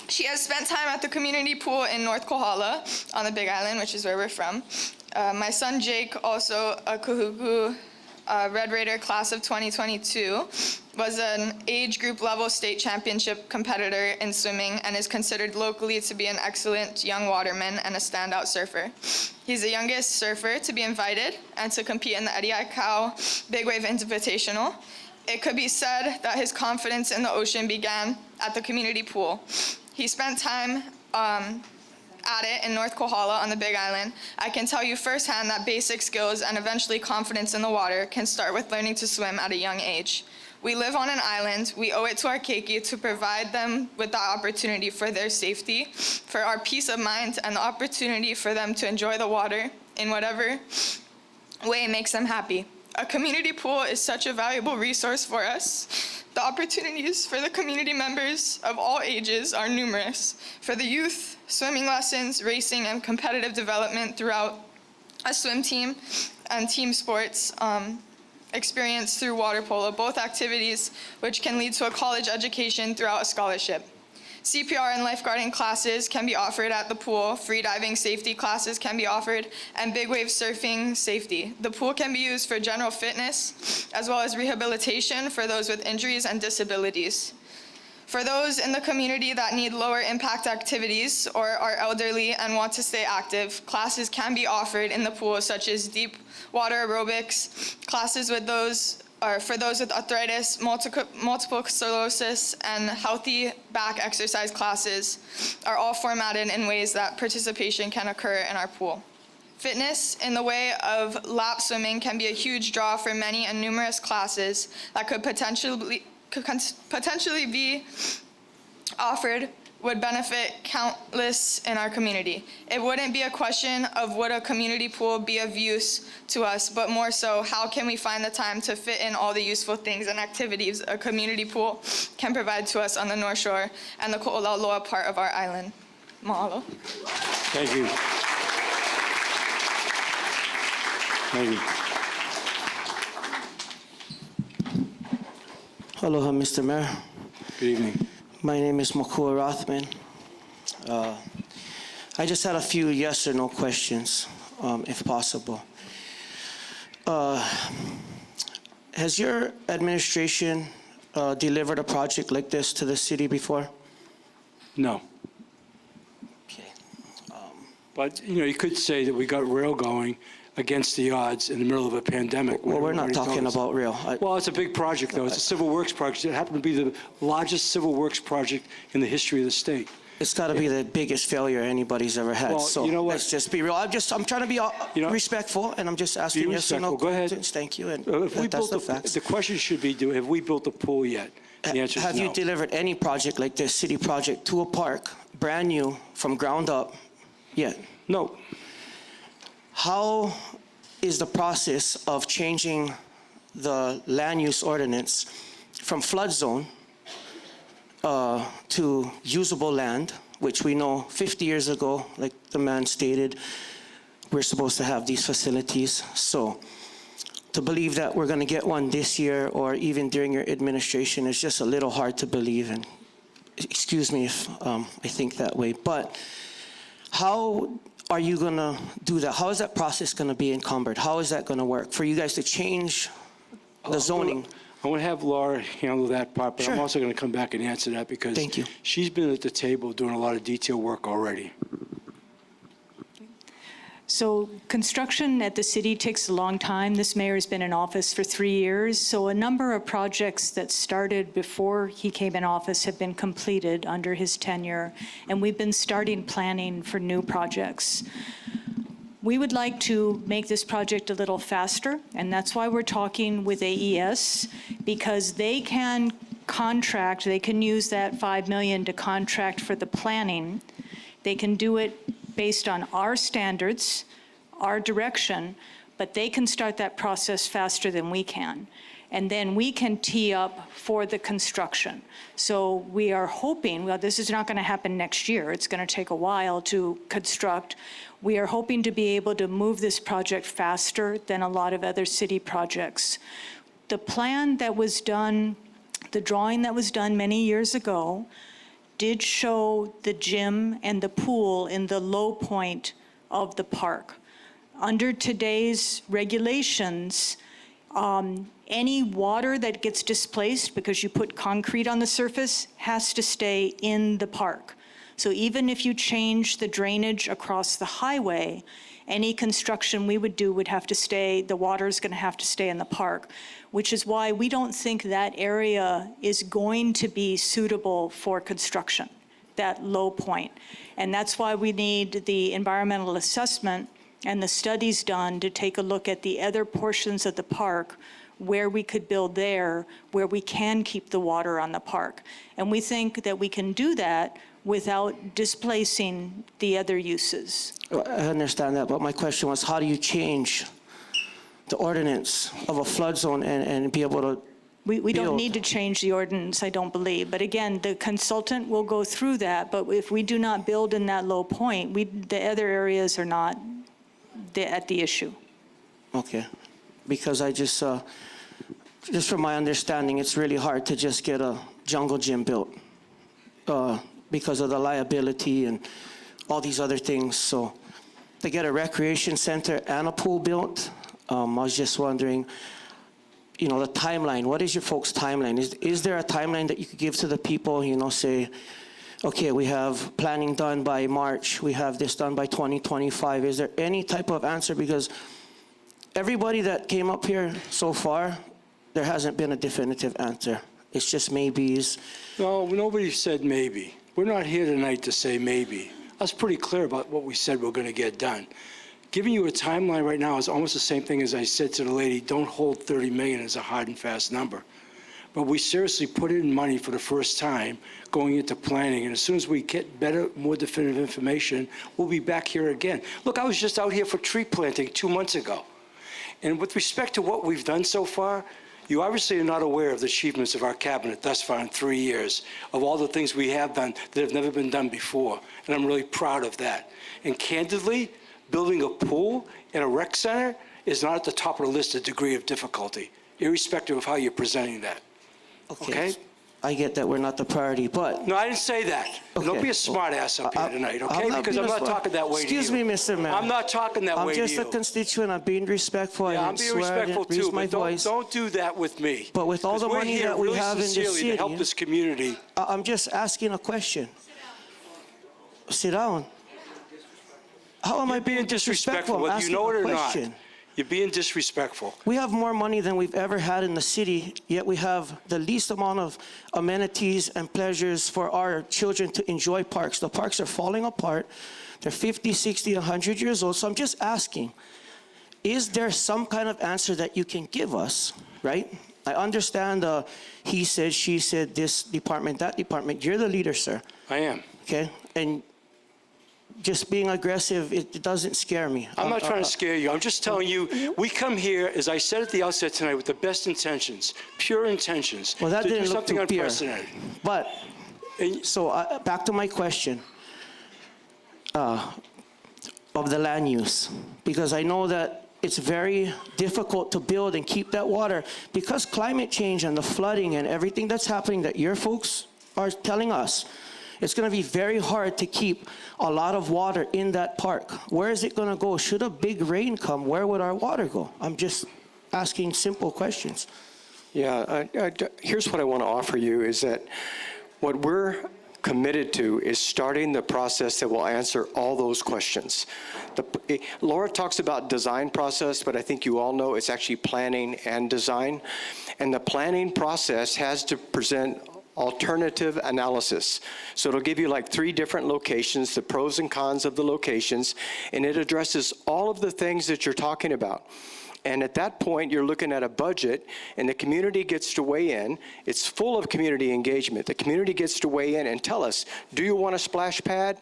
She has spent time at the community pool in North Kohala on the Big Island, which is where we're from. My son Jake, also a Kahuku Red Raider class of 2022, was an age group level state championship competitor in swimming and is considered locally to be an excellent young waterman and a standout surfer. He's the youngest surfer to be invited and to compete in the Eddie Aikau Big Wave Invitational. It could be said that his confidence in the ocean began at the community pool. He spent time at it in North Kohala on the Big Island. I can tell you firsthand that basic skills and eventually confidence in the water can start with learning to swim at a young age. We live on an island. We owe it to our keiki to provide them with the opportunity for their safety, for our peace of mind, and the opportunity for them to enjoy the water in whatever way makes them happy. A community pool is such a valuable resource for us. The opportunities for the community members of all ages are numerous. For the youth, swimming lessons, racing, and competitive development throughout a swim team and team sports experience through water polo, both activities which can lead to a college education throughout a scholarship. CPR and lifeguarding classes can be offered at the pool, free diving safety classes can be offered, and big wave surfing safety. The pool can be used for general fitness, as well as rehabilitation for those with injuries and disabilities. For those in the community that need lower impact activities or are elderly and want to stay active, classes can be offered in the pool, such as deep water aerobics, classes with those for those with arthritis, multiple sclerosis, and healthy back exercise classes are all formatted in ways that participation can occur in our pool. Fitness in the way of lap swimming can be a huge draw for many and numerous classes that could potentially be offered would benefit countless in our community. It wouldn't be a question of would a community pool be of use to us, but more so, how can we find the time to fit in all the useful things and activities a community pool can provide to us on the North Shore and the Ko'olauloa part of our island. Mahalo. Thank you. Thank you. Aloha, Mr. Mayor. Good evening. My name is Makua Rothman. I just had a few yes or no questions, if possible. Has your administration delivered a project like this to the city before? No. Okay. But, you could say that we got rail going against the odds in the middle of a pandemic. Well, we're not talking about rail. Well, it's a big project, though. It's a civil works project. It happened to be the largest civil works project in the history of the state. It's got to be the biggest failure anybody's ever had. Well, so you know what? let's just be real. I'm trying to be respectful, and I'm just asking Be yes or no respectful. Go ahead. questions. Thank you, and If we that's built the facts. the question should be, have we built the pool yet? The answer is no. Have you delivered any project like this, city project, to a park, brand new, from ground up, yet? No. How is the process of changing the land use ordinance from flood zone to usable land, which we know 50 years ago, like the man stated, we're supposed to have these facilities. So to believe that we're going to get one this year or even during your administration is just a little hard to believe. And excuse me if I think that way. But how are you going to do that? How is that process going to be encumbered? How is that going to work for you guys to change the zoning? I want to have Laura handle that part, but I'm Sure. also going to come back and answer that because Thank you. she's been at the table doing a lot of detail work already. So construction at the city takes a long time. This mayor's been in office for 3 years, so a number of projects that started before he came in office have been completed under his tenure, and we've been starting planning for new projects. We would like to make this project a little faster, and that's why we're talking with AES, because they can contract, they can use that $5 million to contract for the planning. They can do it based on our standards, our direction, but they can start that process faster than we can. And then we can tee up for the construction. So we are hoping, well, this is not going to happen next year. It's going to take a while to construct. We are hoping to be able to move this project faster than a lot of other city projects. The plan that was done, the drawing that was done many years ago, did show the gym and the pool in the low point of the park. Under today's regulations, any water that gets displaced because you put concrete on the surface has to stay in the park. So even if you change the drainage across the highway, any construction we would do would have to stay, the water is going to have to stay in the park, which is why we don't think that area is going to be suitable for construction, that low point. And that's why we need the environmental assessment and the studies done to take a look at the other portions of the park where we could build there, where we can keep the water on the park. And we think that we can do that without displacing the other uses. I understand that, but my question was, how do you change the ordinance of a flood zone and be able to We don't build? need to change the ordinance, I don't believe. But again, the consultant will go through that, but if we do not build in that low point, the other areas are not at the issue. Okay, because I just from my understanding, it's really hard to just get a jungle gym built because of the liability and all these other things. So to get a recreation center and a pool built, I was just wondering, you know, the timeline. What is your folks' timeline? Is there a timeline that you could give to the people, you know, say, okay, we have planning done by March, we have this done by 2025. Is there any type of answer? Because everybody that came up here so far, there hasn't been a definitive answer. It's just maybes. No, nobody said maybe. We're not here tonight to say maybe. I was pretty clear about what we said we're going to get done. Giving you a timeline right now is almost the same thing as I said to the lady, don't hold 30 million as a hard and fast number. But we seriously put in money for the first time going into planning, and as soon as we get better, more definitive information, we'll be back here again. Look, I was just out here for tree planting 2 months ago. And with respect to what we've done so far, you obviously are not aware of the achievements of our cabinet thus far in 3 years, of all the things we have done that have never been done before, and I'm really proud of that. And candidly, building a pool and a rec center is not at the top of the list of degree of difficulty, irrespective of how you're presenting that. Okay? I get that we're not the priority, but... No, I didn't say that. Okay. Don't be a smart ass up here tonight, okay? Because I'm being a not smart- talking that way to you. Excuse me, Mr. Mayor. I'm not talking that way to you. I'm just a constituent. I'm being respectful. Yeah, I I'm didn't being swear. I respectful didn't raise too, my but voice. don't do that with me. But with all the 'Cause we're money here that we really have in this sincerely city... to help this community. I'm just asking a question. Sit down. How am I You're being disrespectful, I'm whether you asking know it a or not. question. You're being disrespectful. We have more money than we've ever had in the city, yet we have the least amount of amenities and pleasures for our children to enjoy parks. The parks are falling apart. They're 50, 60, 100 years old. So I'm just asking, is there some kind of answer that you can give us, right? I understand he said, she said, this department, that department. You're the leader, sir. I am. Okay? And just being aggressive, it doesn't scare me. I'm not trying to scare you. I'm just telling you, we come here, as I said at the outset tonight, with the best intentions, pure intentions, Well, that to do didn't look something too pure. unprecedented. But, And- so back to my question. of the land use, because I know that it's very difficult to build and keep that water because climate change and the flooding and everything that's happening that your folks are telling us. It's going to be very hard to keep a lot of water in that park. Where is it going to go? Should a big rain come, where would our water go? I'm just asking simple questions. Yeah, here's what I want to offer you is that what we're committed to is starting the process that will answer all those questions. Laura talks about design process, but I think you all know it's actually planning and design. And the planning process has to present alternative analysis. So it'll give you like 3 different locations, the pros and cons of the locations, and it addresses all of the things that you're talking about. And at that point, you're looking at a budget, and the community gets to weigh in. It's full of community engagement. The community gets to weigh in and tell us, do you want a splash pad?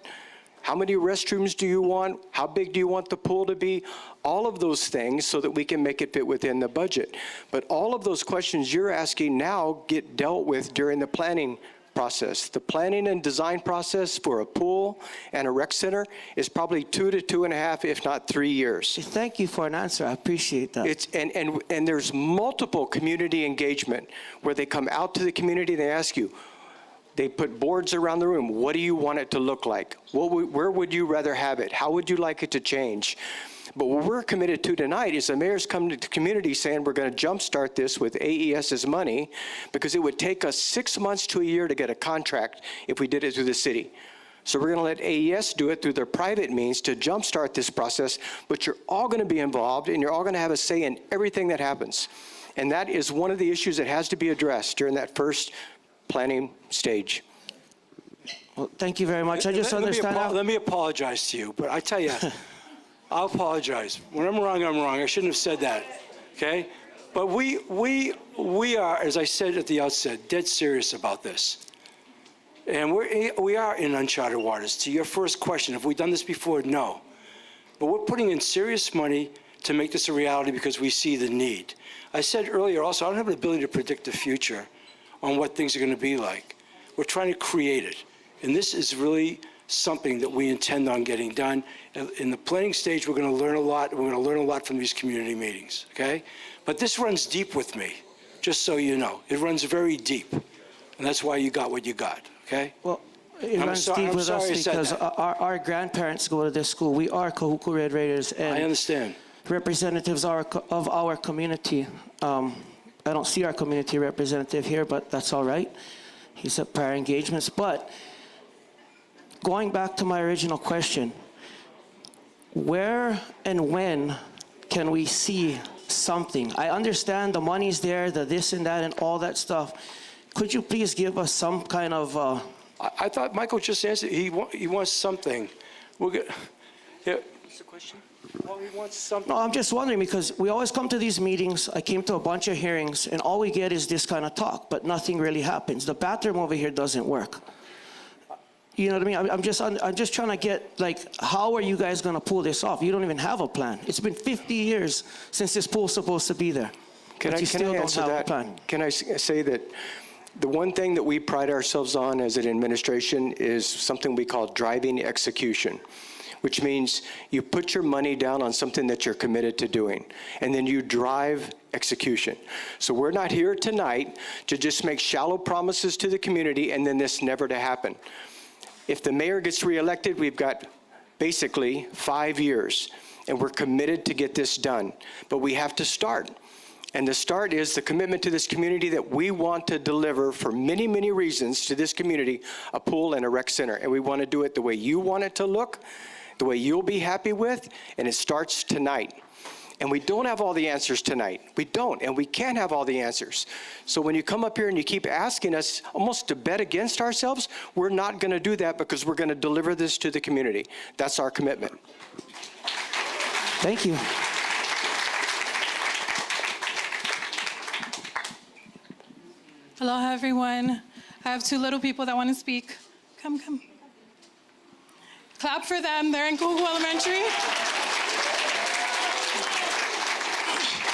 How many restrooms do you want? How big do you want the pool to be? All of those things so that we can make it fit within the budget. But all of those questions you're asking now get dealt with during the planning process. The planning and design process for a pool and a rec center is probably 2 to 2.5, if not 3 years. Thank you for an answer. I appreciate that. And there's multiple community engagement where they come out to the community and they ask you, they put boards around the room. What do you want it to look like? Where would you rather have it? How would you like it to change? But what we're committed to tonight is the mayor's come to the community saying we're going to jumpstart this with AES's money because it would take us 6 months to a year to get a contract if we did it through the city. So we're going to let AES do it through their private means to jumpstart this process, but you're all going to be involved and you're all going to have a say in everything that happens. And that is one of the issues that has to be addressed during that first planning stage. Well, thank you very much. I just understand. Let me apologize to you, but I tell you, I'll apologize. When I'm wrong, I'm wrong. I shouldn't have said that, okay? But we are, as I said at the outset, dead serious about this. And we are in uncharted waters. To your first question, have we done this before? No. But we're putting in serious money to make this a reality because we see the need. I said earlier also, I don't have the ability to predict the future on what things are going to be like. We're trying to create it. And this is really something that we intend on getting done. In the planning stage, we're going to learn a lot. We're going to learn a lot from these community meetings, okay? But this runs deep with me, just so you know. It runs very deep. And that's why you got what you got, okay? Well, it runs deep with us because our grandparents go to this school. We are Kahuku Red Raiders. And I understand. Representatives of our community. I don't see our community representative here, but that's all right. He's at prior engagements. But going back to my original question, where and when can we see something? I understand the money's there, the this and that and all that stuff. Could you please give us some kind of... I thought Michael just answered. He wants something. We'll get... Yeah. What's the question? Well, he wants something. No, I'm just wondering because we always come to these meetings. I came to a bunch of hearings, and all we get is this kind of talk, but nothing really happens. The bathroom over here doesn't work. You know what I mean? I'm just trying to get, like, how are you guys going to pull this off? You don't even have a plan. It's been 50 years since this pool's supposed to be there. Can I answer that? Can I say that the one thing that we pride ourselves on as an administration is something we call driving execution, which means you put your money down on something that you're committed to doing, and then you drive execution. So we're not here tonight to just make shallow promises to the community and then this never to happen. If the mayor gets reelected, we've got basically 5 years, and we're committed to get this done. But we have to start. And the start is the commitment to this community that we want to deliver for many, many reasons to this community, a pool and a rec center. And we want to do it the way you want it to look, the way you'll be happy with, and it starts tonight. And we don't have all the answers tonight. We don't, and we can't have all the answers. So when you come up here and you keep asking us almost to bet against ourselves, we're not going to do that because we're going to deliver this to the community. That's our commitment. Thank you. Hello, everyone. I have 2 little people that want to speak. Come. Clap for them. They're in Kahuku Elementary.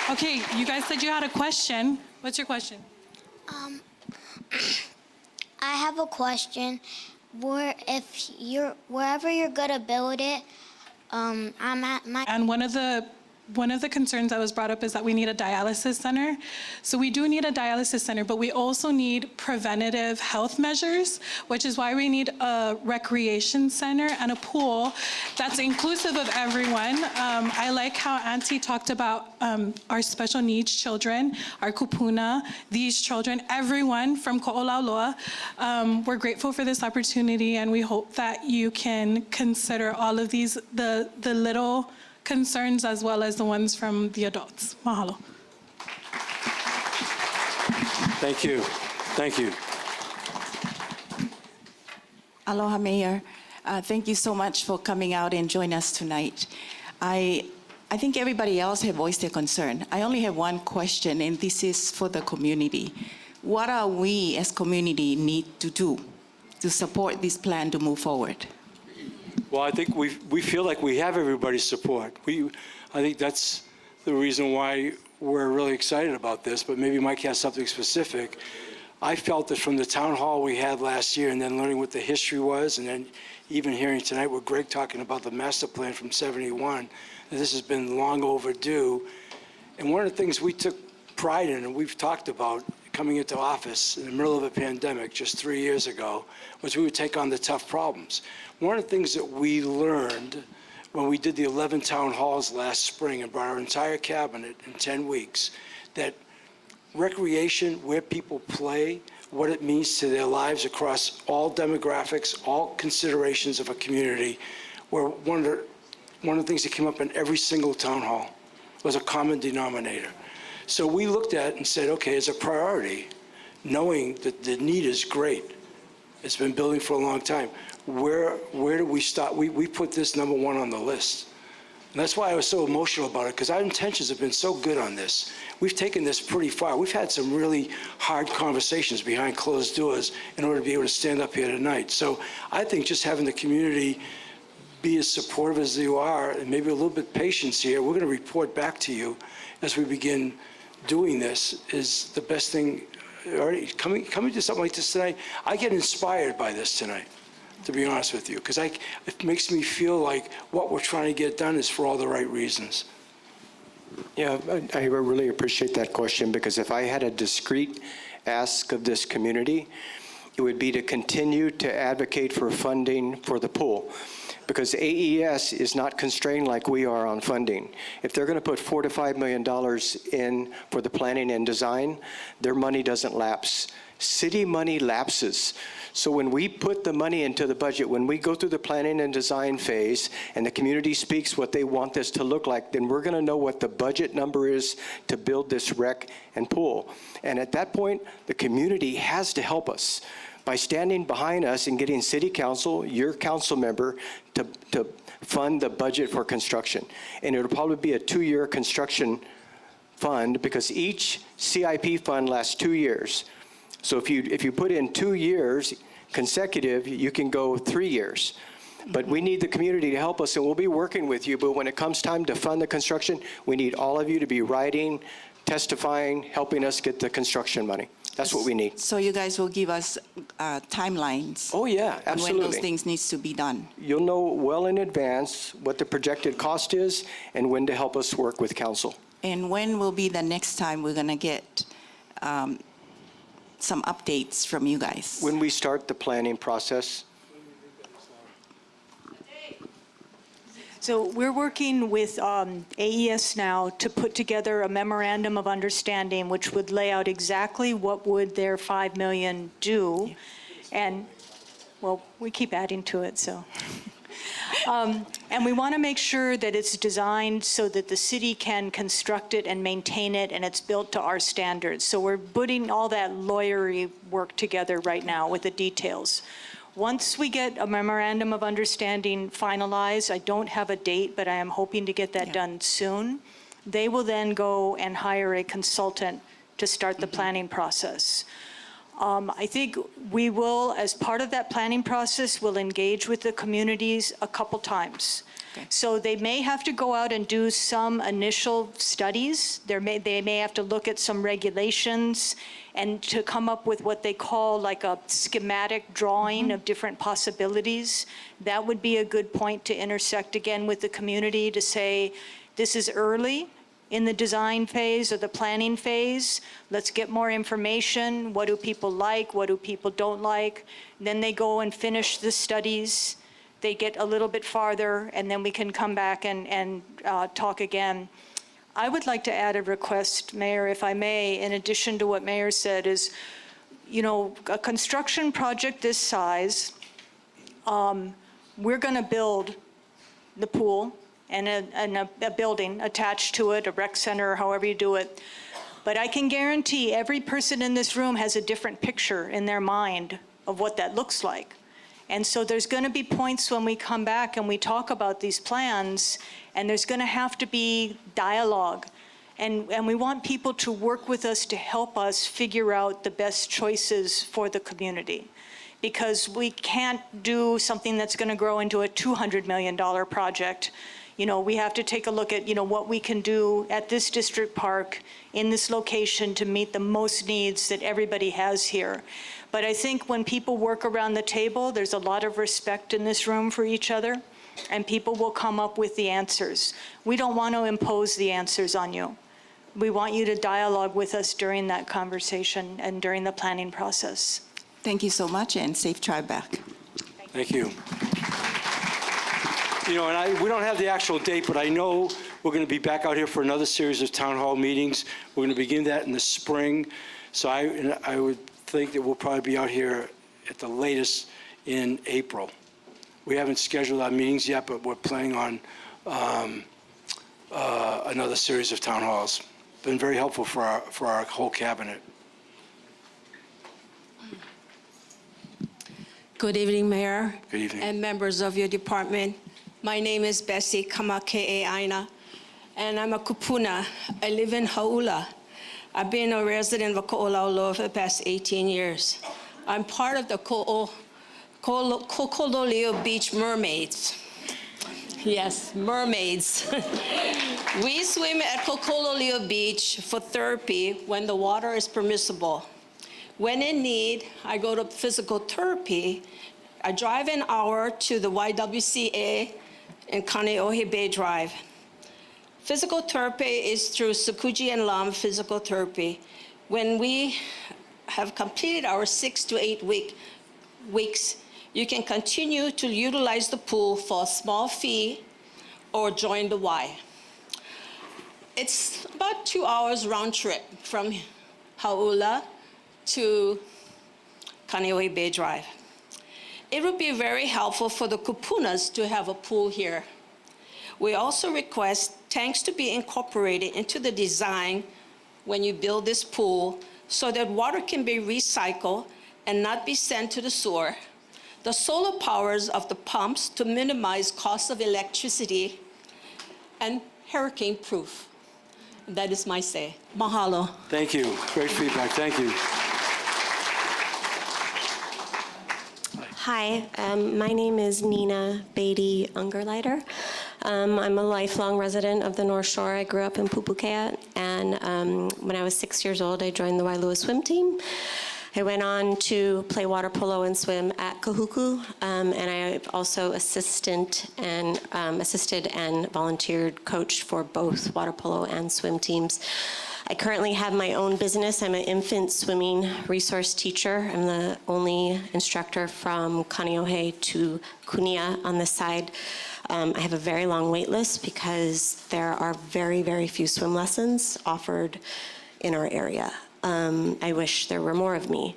Okay, you guys said you had a question. What's your question? I have a question. Wherever you're gonna build it, I'm at my... And one of the concerns that was brought up is that we need a dialysis center. So we do need a dialysis center, but we also need preventative health measures, which is why we need a recreation center and a pool that's inclusive of everyone. I like how Auntie talked about our special needs children, our kupuna, these children, everyone from Ko'olauloa. We're grateful for this opportunity, and we hope that you can consider all of these, the little concerns as well as the ones from the adults. Mahalo. Thank you. Thank you. Aloha, Mayor. Thank you so much for coming out and joining us tonight. I think everybody else have voiced their concern. I only have one question, and this is for the community. What are we as community need to do to support this plan to move forward? Well, I think we feel like we have everybody's support. I think that's the reason why we're really excited about this, but maybe Mike has something specific. I felt that from the town hall we had last year and then learning what the history was, and then even hearing tonight with Greg talking about the master plan from '71, that this has been long overdue. And one of the things we took pride in, and we've talked about coming into office in the middle of a pandemic just 3 years ago, was we would take on the tough problems. One of the things that we learned when we did the 11 town halls last spring and brought our entire cabinet in 10 weeks, that recreation, where people play, what it means to their lives across all demographics, all considerations of a community, were one of the things that came up in every single town hall was a common denominator. So we looked at it and said, okay, as a priority, knowing that the need is great, it's been building for a long time, where do we start? We put this number one on the list. And that's why I was so emotional about it, because our intentions have been so good on this. We've taken this pretty far. We've had some really hard conversations behind closed doors in order to be able to stand up here tonight. So I think just having the community be as supportive as you are, and maybe a little bit patience here, we're going to report back to you as we begin doing this, is the best thing. Already coming to something like this tonight, I get inspired by this tonight, to be honest with you, because it makes me feel like what we're trying to get done is for all the right reasons. Yeah, I really appreciate that question, because if I had a discrete ask of this community, it would be to continue to advocate for funding for the pool, because AES is not constrained like we are on funding. If they're going to put $4 to $5 million in for the planning and design, their money doesn't lapse. City money lapses. So when we put the money into the budget, when we go through the planning and design phase and the community speaks what they want this to look like, then we're going to know what the budget number is to build this rec and pool. And at that point, the community has to help us by standing behind us and getting city council, your council member, to fund the budget for construction. And it'll probably be a 2-year construction fund, because each CIP fund lasts 2 years. So if you put in 2 years consecutive, you can go 3 years. But we need the community to help us, and we'll be working with you. But when it comes time to fund the construction, we need all of you to be writing, testifying, helping us get the construction money. That's what we need. So you guys will give us timelines? Oh, yeah, absolutely. When those things needs to be done? You'll know well in advance what the projected cost is and when to help us work with council. And when will be the next time we're going to get some updates from you guys? When we start the planning process. So we're working with AES now to put together a memorandum of understanding which would lay out exactly what would their $5 million do. And, well, we keep adding to it, so. And we want to make sure that it's designed so that the city can construct it and maintain it, and it's built to our standards. So we're putting all that lawyery work together right now with the details. Once we get a memorandum of understanding finalized, I don't have a date, but I am hoping to get that done soon. They will then go and hire a consultant to start the planning process. I think we will, as part of that planning process, will engage with the communities a couple times. So they may have to go out and do some initial studies. They may have to look at some regulations and to come up with what they call like a schematic drawing of different possibilities. That would be a good point to intersect again with the community to say, this is early in the design phase or the planning phase. Let's get more information. What do people like? What do people don't like? Then they go and finish the studies. They get a little bit farther, and then we can come back and talk again. I would like to add a request, Mayor, if I may, in addition to what Mayor said, is, you know, a construction project this size, we're going to build the pool and a building attached to it, a rec center, or however you do it. But I can guarantee every person in this room has a different picture in their mind of what that looks like. And so there's going to be points when we come back and we talk about these plans, and there's going to have to be dialogue. And we want people to work with us to help us figure out the best choices for the community. Because we can't do something that's going to grow into a $200 million project. You know, we have to take a look at, you know, what we can do at this district park in this location to meet the most needs that everybody has here. But I think when people work around the table, there's a lot of respect in this room for each other, and people will come up with the answers. We don't want to impose the answers on you. We want you to dialogue with us during that conversation and during the planning process. Thank you so much, and safe drive back. Thank you. You know, and we don't have the actual date, but I know we're going to be back out here for another series of town hall meetings. We're going to begin that in the spring. So I would think that we'll probably be out here at the latest in April. We haven't scheduled our meetings yet, but we're planning on another series of town halls. Been very helpful for our whole cabinet. Good evening, Mayor. Good evening. And members of your department. My name is Bessie Kamake'e Aina, and I'm a kupuna. I live in Hauula. I've been a resident of Ko'olauloa for the past 18 years. I'm part of the Kokololio Beach Mermaids. Yes, mermaids. We swim at Kokololio Beach for therapy when the water is permissible. When in need, I go to physical therapy. I drive an hour to the YWCA in Kaneohe Bay Drive. Physical therapy is through Sakuji and Lam Physical Therapy. When we have completed our 6 to 8 weeks, you can continue to utilize the pool for a small fee or join the Y. It's about 2 hours round trip from Hauula to Kaneohe Bay Drive. It would be very helpful for the kupunas to have a pool here. We also request tanks to be incorporated into the design when you build this pool so that water can be recycled and not be sent to the sewer. The solar powers of the pumps to minimize cost of electricity and hurricane proof. That is my say. Mahalo. Thank you. Great feedback. Thank you. Hi, my name is Nina Beatty Ungerleiter. I'm a lifelong resident of the North Shore. I grew up in Pupukea, and when I was 6 years old, I joined the Wailua swim team. I went on to play water polo and swim at Kahuku, and I've also assisted and volunteered coached for both water polo and swim teams. I currently have my own business. I'm an infant swimming resource teacher. I'm the only instructor from Kaneohe to Kunia on this side. I have a very long wait list because there are very, very few swim lessons offered in our area. I wish there were more of me.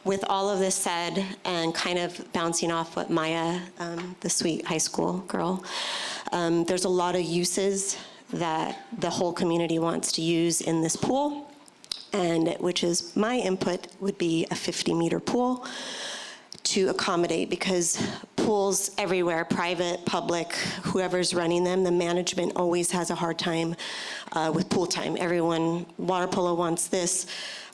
With all of this said, and kind of bouncing off what Maya, the sweet high school girl, there's a lot of uses that the whole community wants to use in this pool, and which is my input would be a 50-meter pool to accommodate, because pools everywhere, private, public, whoever's running them, the management always has a hard time with pool time. Everyone, water polo wants this,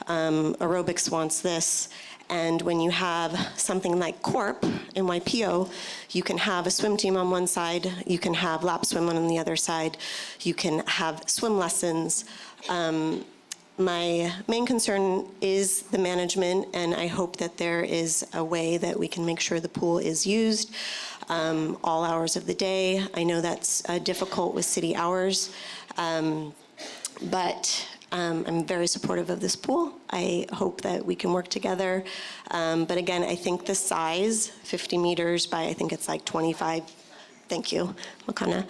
aerobics wants this. And when you have something like Corp, NYPO, you can have a swim team on one side, you can have lap swim on the other side, you can have swim lessons. My main concern is the management, and I hope that there is a way that we can make sure the pool is used all hours of the day. I know that's difficult with city hours, but I'm very supportive of this pool. I hope that we can work together. But again, I think the size, 50 meters by I think it's like 25, thank you, Makana,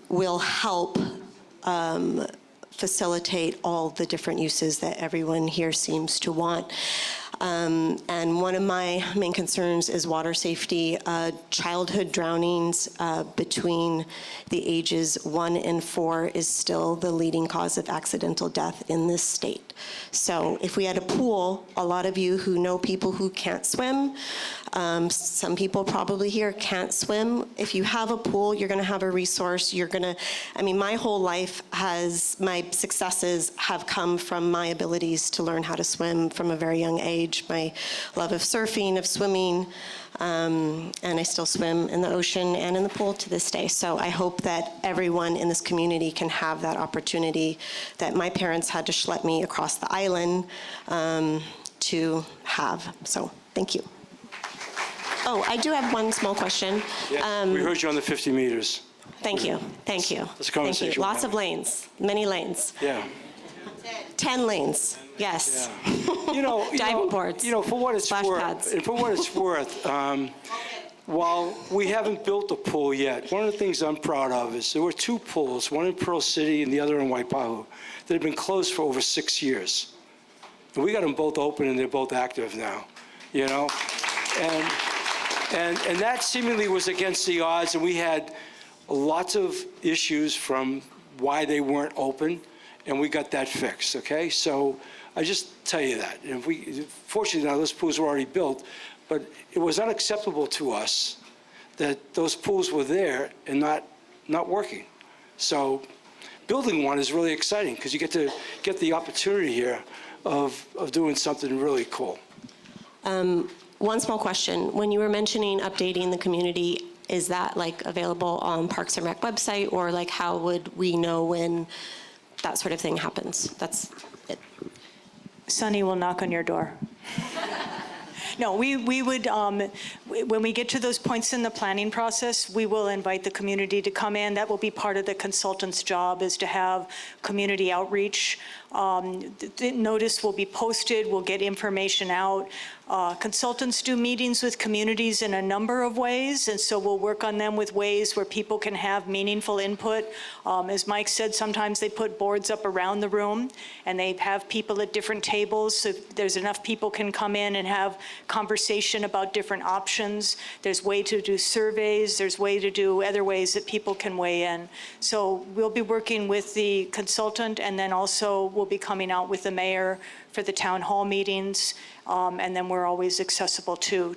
will help facilitate all the different uses that everyone here seems to want. And one of my main concerns is water safety. Childhood drownings between the ages 1 and 4 is still the leading cause of accidental death in this state. So if we had a pool, a lot of you who know people who can't swim, some people probably here can't swim. If you have a pool, you're gonna have a resource. I mean, my whole life my successes have come from my abilities to learn how to swim from a very young age, my love of surfing, of swimming, and I still swim in the ocean and in the pool to this day. So I hope that everyone in this community can have that opportunity that my parents had to schlep me across the island to have. So thank you. Oh, I do have one small question. Yeah, we heard you on the 50 meters. Thank you, thank you. That's a conversation. Thank you. Lots of lanes, many lanes. Yeah. 10 lanes, yes. Yeah. Diving boards. For what it's splash worth, pads. and for what it's worth, while we haven't built a pool yet, one of the things I'm proud of is there were 2 pools, one in Pearl City and the other in Waipahu, that have been closed for over 6 years. And we got them both open and they're both active now, And that seemingly was against the odds, and we had lots of issues from why they weren't open, and we got that fixed, okay? So I just tell you that. And fortunately now those pools were already built, but it was unacceptable to us that those pools were there and not working. So building one is really exciting because you get the opportunity here of doing something really cool. One small question. When you were mentioning updating the community, is that available on Parks and Rec website, or how would we know when that sort of thing happens? That's it. Sunny will knock on your door. No, we would, when we get to those points in the planning process, we will invite the community to come in. That will be part of the consultant's job, is to have community outreach. The notice will be posted, we'll get information out. Consultants do meetings with communities in a number of ways, and so we'll work on them with ways where people can have meaningful input. As Mike said, sometimes they put boards up around the room, and they have people at different tables, so there's enough people can come in and have conversation about different options. There's way to do surveys, there's way to do other ways that people can weigh in. So we'll be working with the consultant, and then also we'll be coming out with the mayor for the town hall meetings, and then we're always accessible too.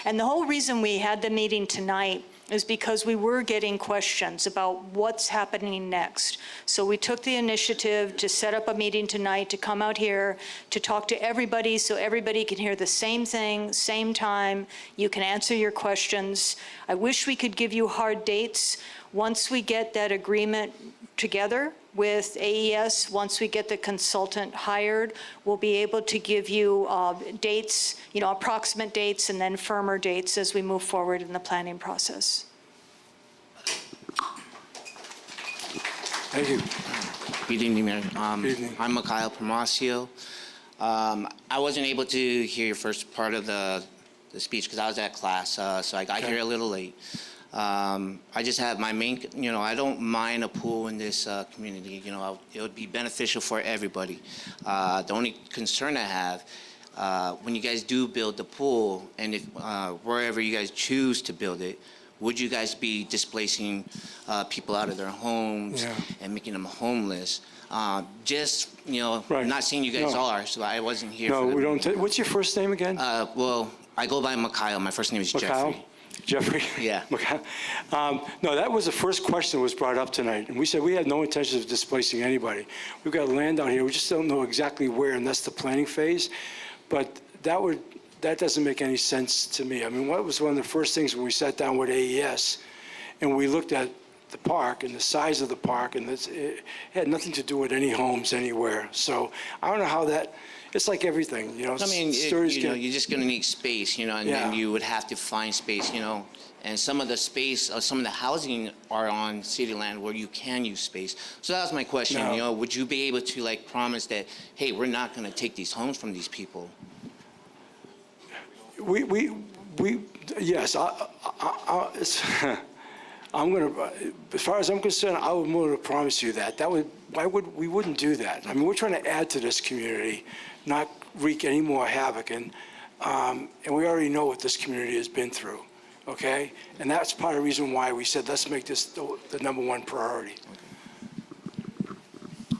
And the whole reason we had the meeting tonight is because we were getting questions about what's happening next. So we took the initiative to set up a meeting tonight, to come out here, to talk to everybody so everybody can hear the same thing, same time. You can answer your questions. I wish we could give you hard dates. Once we get that agreement together with AES, once we get the consultant hired, we'll be able to give you dates, approximate dates, and then firmer dates as we move forward in the planning process. Thank you. Good evening, Mayor. Good evening. I'm Mikhail Promasio. I wasn't able to hear your first part of the speech because I was at class, so I got here a little late. I just have my main, I don't mind a pool in this community. It would be beneficial for everybody. The only concern I have, when you guys do build the pool, and if wherever you guys choose to build it, would you guys be displacing people out of their homes and making them homeless? Right. Not saying you guys are, so I wasn't here. No, we don't. What's your first name again? Well, I go by Mikhail. My first name is Mikhail? Jeffrey. Jeffrey? Yeah. Mikhail. No, that was the first question that was brought up tonight. And we said we had no intentions of displacing anybody. We've got land down here. We just don't know exactly where, and that's the planning phase. But that doesn't make any sense to me. I mean, what was one of the first things when we sat down with AES and we looked at the park and the size of the park, and it had nothing to do with any homes anywhere. So I don't know how that, it's like everything, you know. I mean, stories you know, get- you're just gonna need space, you know, and then Yeah. you would have to find space, you know. And some of the space, some of the housing are on city land where you can use space. So that was my question, No. you know, would you be able to like promise that, hey, we're not gonna take these homes from these people? Yes, I'm going to, as far as I'm concerned, I would more to promise you that. We wouldn't do that. I mean, we're trying to add to this community, not wreak any more havoc. And we already know what this community has been through, okay? And that's part of the reason why we said, let's make this the number one priority.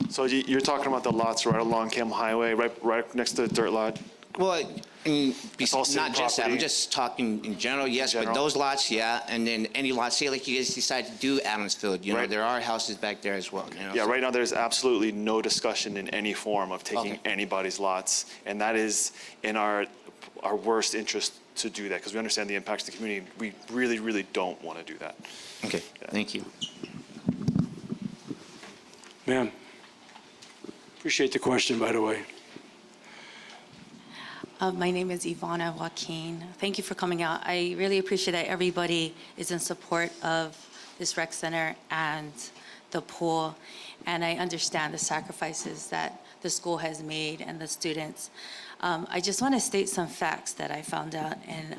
So you're talking about the lots right along Camel Highway, right next to the dirt lot? Well, I mean, all city not just that, I'm property? just talking in general, yes, but general? those lots, yeah, and then any lots, say like you guys decide to do Adamsfield, you know, Right. there are houses back there as well, you know. Yeah, so- right now, there's absolutely no discussion in any form of taking Okay. anybody's lots. And that is in our worst interest to do that, because we understand the impacts to the community. We really, really don't want to do that. Okay, thank you. Ma'am, appreciate the question, by the way. My name is Ivana Joaquin. Thank you for coming out. I really appreciate that everybody is in support of this rec center and the pool, and I understand the sacrifices that the school has made and the students. I just want to state some facts that I found out and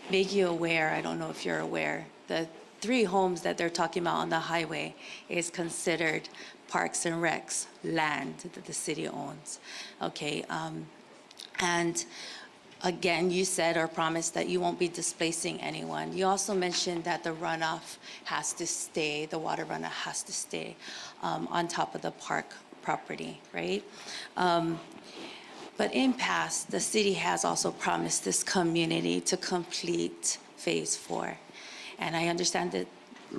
make you aware, I don't know if you're aware, the 3 homes that they're talking about on the highway is considered Parks and Recs land that the city owns. Okay. And again, you said or promised that you won't be displacing anyone. You also mentioned that the runoff has to stay, the water runoff has to stay on top of the park property, right? But in past, the city has also promised this community to complete Phase 4. And I understand that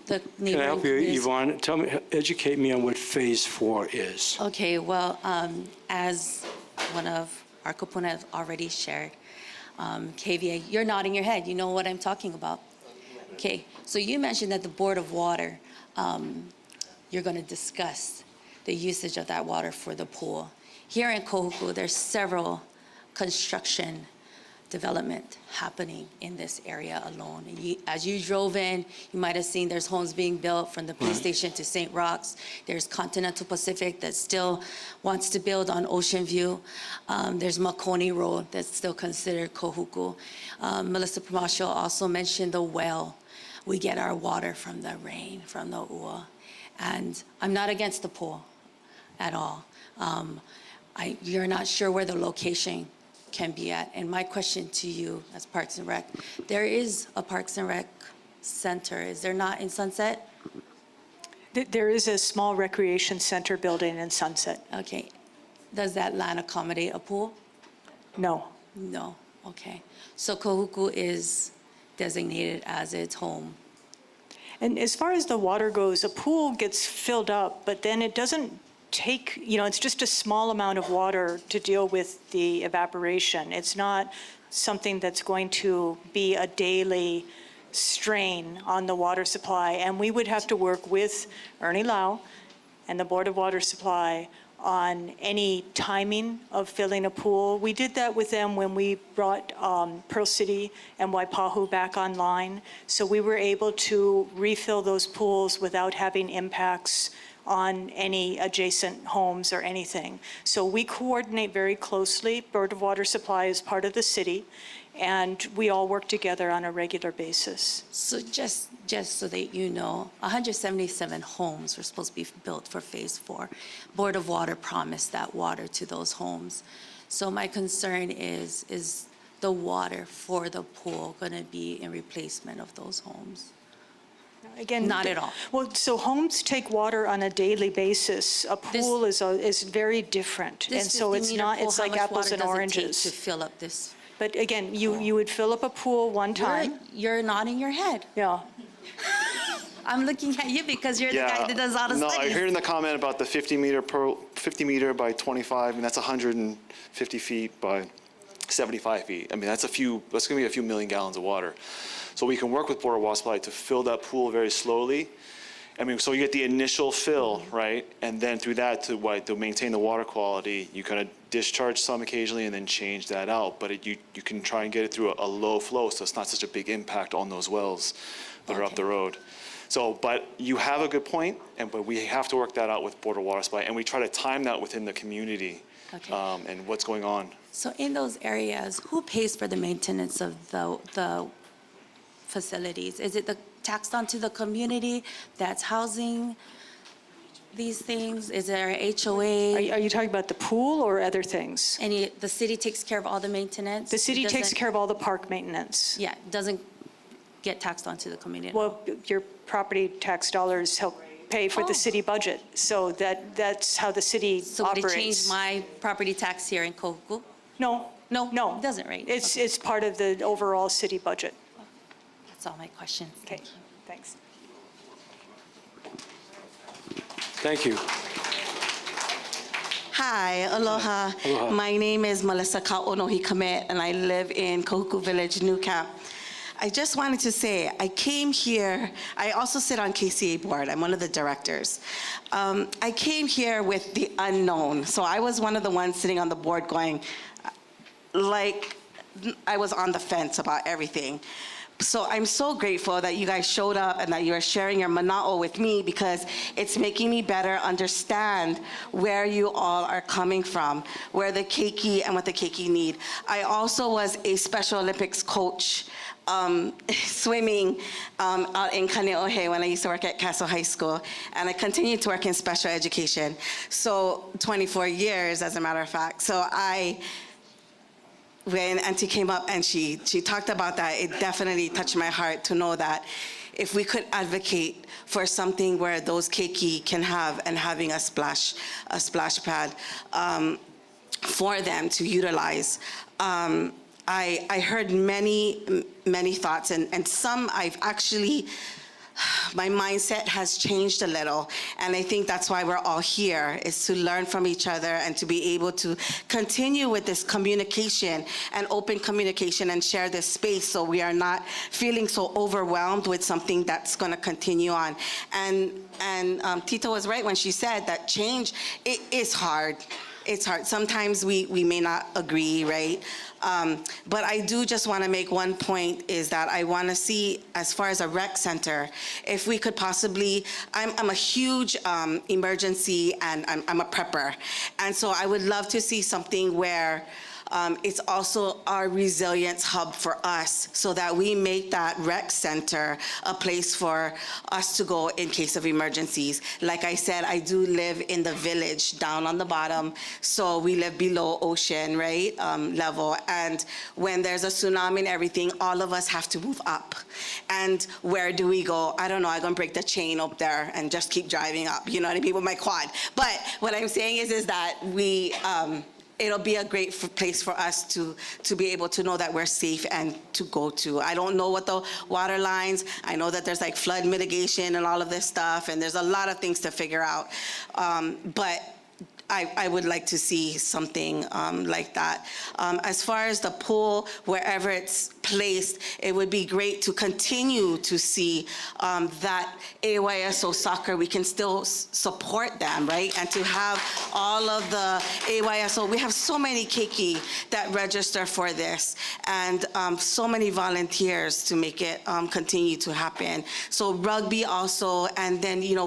the Can I neighboring help you, communities- Yvonne? Educate me on what Phase 4 is. Okay, well, as one of our Kupuna already shared, KVA, you're nodding your head. You know what I'm talking about. Okay, so you mentioned that the Board of Water, you're going to discuss the usage of that water for the pool. Here in Kahuku, there's several construction development happening in this area alone. And as you drove in, you might have seen there's homes being built from the police station to St. Rock's. There's Continental Pacific that still wants to build on Ocean View. There's Makoni Road that's still considered Kahuku. Melissa Promasio also mentioned the well. We get our water from the rain, from the ua. And I'm not against the pool at all. You're not sure where the location can be at. And my question to you as Parks and Rec, there is a Parks and Rec center, is there not in Sunset? There is a small recreation center building in Sunset. Okay. Does that land accommodate a pool? No. No, okay. So Kahuku is designated as its home. And as far as the water goes, a pool gets filled up, but then it doesn't take, it's just a small amount of water to deal with the evaporation. It's not something that's going to be a daily strain on the water supply. And we would have to work with Ernie Lau and the Board of Water Supply on any timing of filling a pool. We did that with them when we brought Pearl City and Waipahu back online. So we were able to refill those pools without having impacts on any adjacent homes or anything. So we coordinate very closely. Board of Water Supply is part of the city, and we all work together on a regular basis. So just so that you know, 177 homes were supposed to be built for Phase 4. Board of Water promised that water to those homes. So my concern is the water for the pool going to be in replacement of those homes? Again, Not at all. Well, so homes take water on a daily basis. A pool is very different. And This so it's 50-meter not, pool, it's how like much apples water and does it take oranges. to fill up this But again, you would fill up a pool one time. You're nodding your head. Yeah. I'm looking at you because you're the guy that does all the No, studies. I heard in the comment about the 50 meter by 25, and that's 150 feet by 75 feet. I mean, that's going to be a few million gallons of water. So we can work with Board of Water Supply to fill that pool very slowly. I mean, so you get the initial fill, right? And then through that, to maintain the water quality, you kind of discharge some occasionally and then change that out. But you can try and get it through a low flow, so it's not such a big impact on those wells that are up the road. So, but you have a good point, but we have to work that out with Board of Water Supply, and we try to time that within the community and what's going on. So in those areas, who pays for the maintenance of the facilities? Is it taxed onto the community that's housing these things? Is there a HOA? Are you talking about the pool or other things? The city takes care of all the maintenance? The city It takes doesn't- care of all the park maintenance. Yeah, doesn't get taxed onto the community? Well, your property tax dollars help pay for the city budget, so that's how the city So would operates. it change my property tax here in Kahuku? No. No, it doesn't, right? It's part of the overall city budget. That's all my questions. Okay, thanks. Thank you. Hi, aloha. Aloha. My name is Melissa Kauonohikamet, and I live in Kahuku Village, New Camp. I just wanted to say, I came here, I also sit on KCA board, I'm one of the directors. I came here with the unknown, so I was one of the ones sitting on the board going, like, I was on the fence about everything. So I'm so grateful that you guys showed up and that you are sharing your mana'o with me, because it's making me better understand where you all are coming from, where the keiki and what the keiki need. I also was a Special Olympics coach, swimming out in Kaneohe when I used to work at Castle High School, and I continued to work in special education. So 24 years, as a matter of fact. So when Auntie came up and she talked about that, it definitely touched my heart to know that if we could advocate for something where those keiki can have, and having a splash pad for them to utilize. I heard many thoughts, and some I've actually, my mindset has changed a little, and I think that's why we're all here, is to learn from each other and to be able to continue with this communication and open communication and share this space, so we are not feeling so overwhelmed with something that's going to continue on. And Tito was right when she said that change, it is hard. It's hard. Sometimes we may not agree, right? But I do just want to make one point, is that I want to see, as far as a rec center, if we could possibly, I'm a huge emergency, and I'm a prepper. And so I would love to see something where it's also our resilience hub for us, so that we make that rec center a place for us to go in case of emergencies. Like I said, I do live in the village down on the bottom, so we live below ocean, right, level. And when there's a tsunami and everything, all of us have to move up. And where do we go? I don't know, I'm gonna break the chain up there and just keep driving up, you know what I mean, with my quad. But what I'm saying is that we, it'll be a great place for us to be able to know that we're safe and to go to. I don't know what the water lines, I know that there's like flood mitigation and all of this stuff, and there's a lot of things to figure out. But I would like to see something like that. As far as the pool, wherever it's placed, it would be great to continue to see that AYSO soccer, we can still support them, right? And to have all of the AYSO, we have so many keiki that register for this, and so many volunteers to make it continue to happen. So rugby also, and then, you know,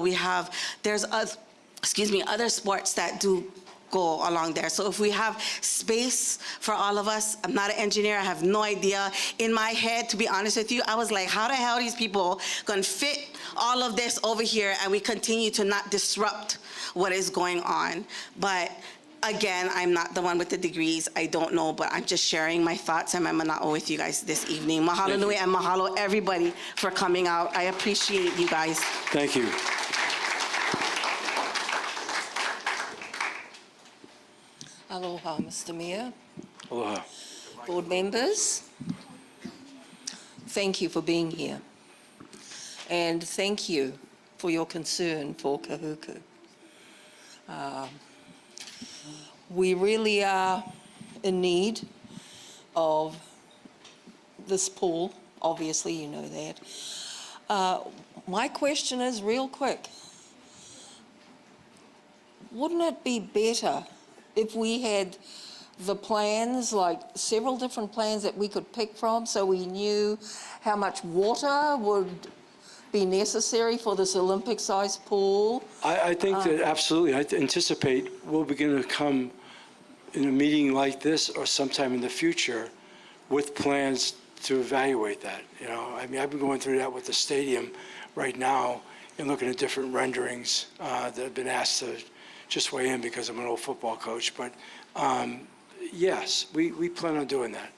there's other sports that do go along there. So if we have space for all of us, I'm not an engineer, I have no idea. In my head, to be honest with you, I was like, how the hell are these people gonna fit all of this over here and we continue to not disrupt what is going on? But again, I'm not the one with the degrees, I don't know, but I'm just sharing my thoughts and my mana'o with you guys this evening. Mahalo nui, and mahalo everybody for coming out. I appreciate you guys. Thank you. Aloha, Mr. Mayor. Aloha. board members, thank you for being here. And thank you for your concern for Kahuku. We really are in need of this pool. Obviously, you know that. My question is real quick. Wouldn't it be better if we had the plans, like several different plans that we could pick from, so we knew how much water would be necessary for this Olympic-sized pool? I think that absolutely. I anticipate we'll begin to come in a meeting like this or sometime in the future with plans to evaluate that. You know, I mean, I've been going through that with the stadium right now and looking at different renderings that have been asked to just weigh in because I'm an old football coach. But yes, we plan on doing that.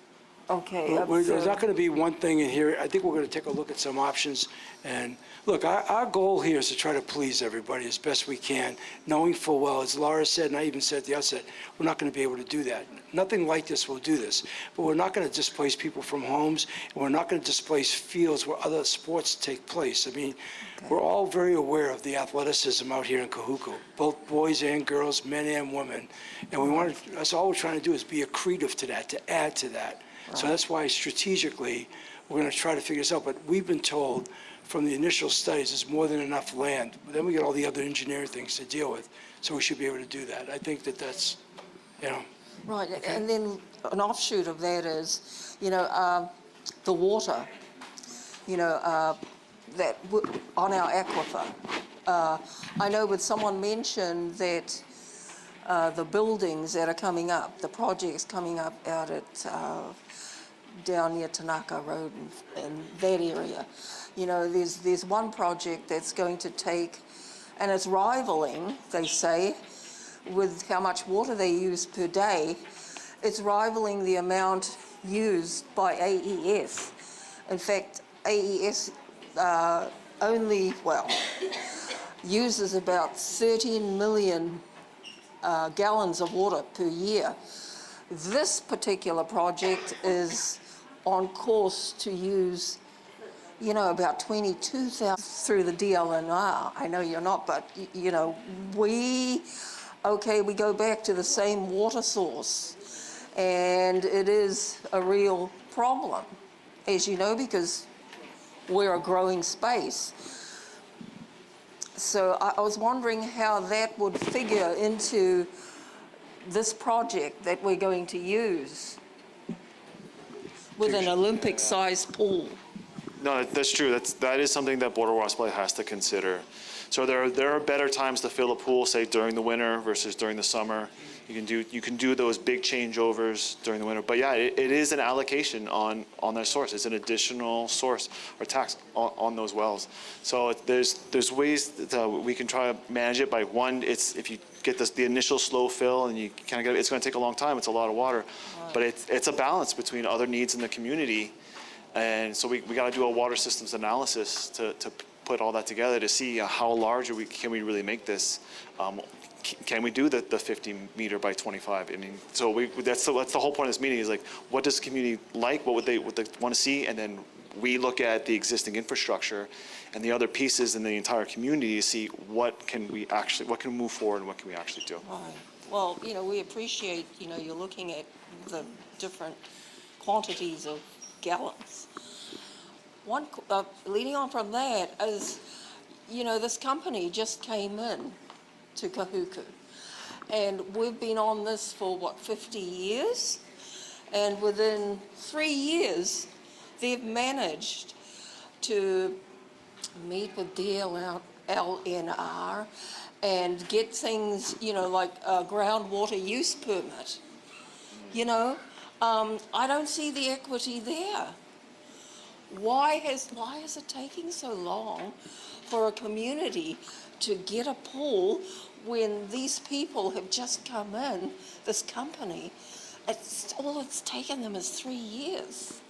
Okay. There's not going to be one thing in here. I think we're going to take a look at some options. And look, our goal here is to try to please everybody as best we can, knowing full well, as Laura said, and I even said at the outset, we're not going to be able to do that. Nothing like this will do this. But we're not going to displace people from homes, and we're not going to displace fields where other sports take place. I mean, we're all very aware of the athleticism out here in Kahuku, both boys and girls, men and women. And we want to, that's all we're trying to do is be accretive to that, to add to that. So that's why strategically, we're going to try to figure this out. But we've been told from the initial studies, there's more than enough land. But then we get all the other engineering things to deal with. So we should be able to do that. I think that that's, you know. Right, and then an offshoot of that is, you know, the water, you know, on our aquifer. I know with someone mentioned that the buildings that are coming up, the projects coming up out at down near Tanaka Road and that area. You know, there's one project that's going to take, and it's rivaling, they say, with how much water they use per day, it's rivaling the amount used by AES. In fact, AES uses about 13 million gallons of water per year. This particular project is on course to use, you know, about 22,000 through the DLNR. I know you're not, but, you know, we go back to the same water source, and it is a real problem, as you know, because we're a growing space. So I was wondering how that would figure into this project that we're going to use with an Olympic-sized pool. No, that's true. That is something that Board of Water Supply has to consider. So there are better times to fill a pool, say during the winter versus during the summer. You can do those big changeovers during the winter. But yeah, it is an allocation on that source. It's an additional source or tax on those wells. So there's ways that we can try to manage it. By one, it's if you get the initial slow fill and you kind of get it's going to take a long time. It's a lot of water, but it's a balance between other needs in the community, and so we got to do a water systems analysis to put all that together to see how large can we really make this. Can we do the 50 meter by 25? I mean, so that's the whole point of this meeting is like, what does the community like? What they want to see? And then we look at the existing infrastructure and the other pieces in the entire community to see what can move forward and what can we actually do. Right. Well, you know, we appreciate, you know, you're looking at the different quantities of gallons. One, leading on from that is, you know, this company just came in to Kahuku. And we've been on this for, 50 years? And within 3 years, they've managed to meet with DLNR and get things, you know, like a groundwater use permit. You know, I don't see the equity there. Why is it taking so long for a community to get a pool when these people have just come in, this company? All it's taken them is 3 years.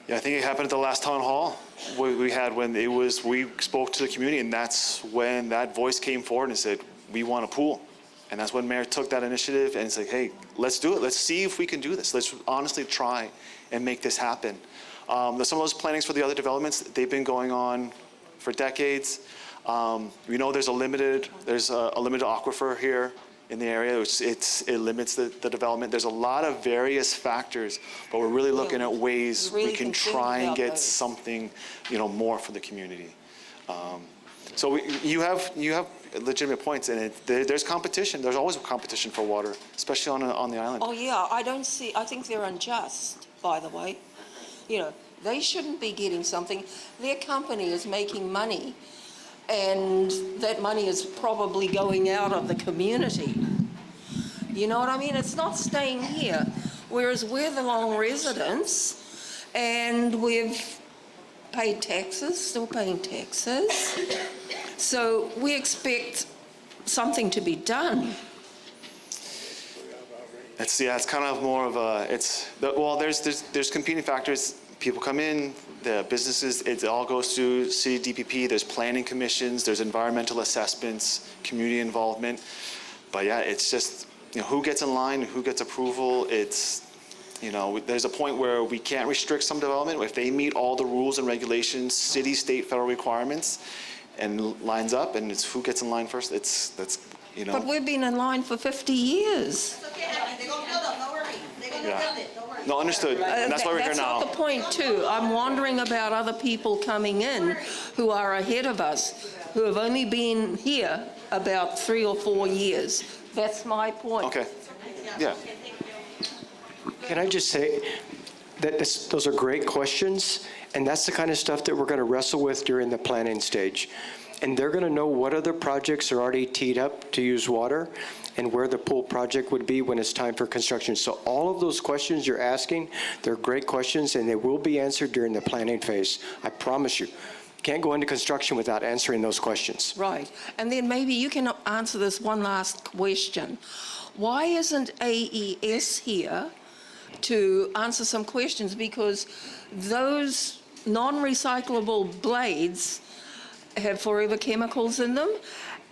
Yeah, I think it happened at the last town hall we had we spoke to the community, and that's when that voice came forward and said, we want a pool. And that's when Mayor took that initiative and said, hey, let's do it. Let's see if we can do this. Let's honestly try and make this happen. Some of those plannings for the other developments, they've been going on for decades. We know there's a limited aquifer here in the area. It limits the development. There's a lot of various factors, but we're really looking at ways we can try and get something, more for the community. So you have legitimate points, and there's competition. There's always competition for water, especially on the island. Oh, yeah, I think they're unjust, by the way. They shouldn't be getting something. Their company is making money, and that money is probably going out of the community. You know what I mean? It's not staying here, whereas we're the long residents, and we've paid taxes, still paying taxes. So we expect something to be done. It's kind of more of a, there's competing factors. People come in, the businesses, it all goes through city DPP. There's planning commissions, there's environmental assessments, community involvement. But yeah, it's just, who gets in line, who gets approval. It's, there's a point where we can't restrict some development. If they meet all the rules and regulations, city, state, federal requirements, and lines up, and it's who gets in line first. But we've been in line for 50 years. No, understood. And that's why we're here now. That's not the point, too. I'm wondering about other people coming in who are ahead of us, who have only been here about 3 or 4 years. That's my point. Okay. Yeah. Can I just say that those are great questions, and that's the kind of stuff that we're going to wrestle with during the planning stage. And they're going to know what other projects are already teed up to use water and where the pool project would be when it's time for construction. So all of those questions you're asking, they're great questions, and they will be answered during the planning phase. I promise you. Can't go into construction without answering those questions. Right. And then maybe you can answer this one last question. Why isn't AES here to answer some questions? Because those non-recyclable blades have forever chemicals in them,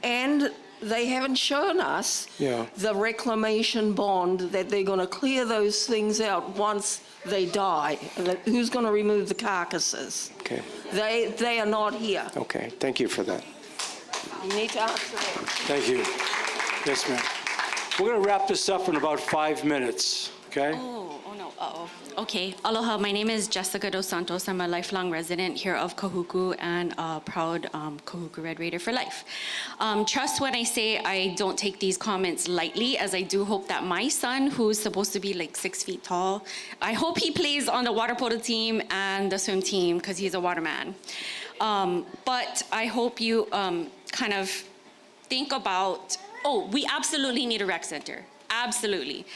and they haven't shown us the reclamation bond that they're going to clear those things out once they die. Who's going to remove the carcasses? Okay. They are not here. Okay, thank you for that. You need to answer that. Thank you. Yes, ma'am. We're going to wrap this up in about 5 minutes, okay? Oh no, uh-oh. Okay, aloha, my name is Jessica Dos Santos. I'm a lifelong resident here of Kahuku and a proud Kahuku Red Raider for life. Trust when I say I don't take these comments lightly, as I do hope that my son, who's supposed to be like 6 feet tall, I hope he plays on the water polo team and the swim team, because he's a waterman. But I hope you kind of think about, we absolutely need a rec center, absolutely.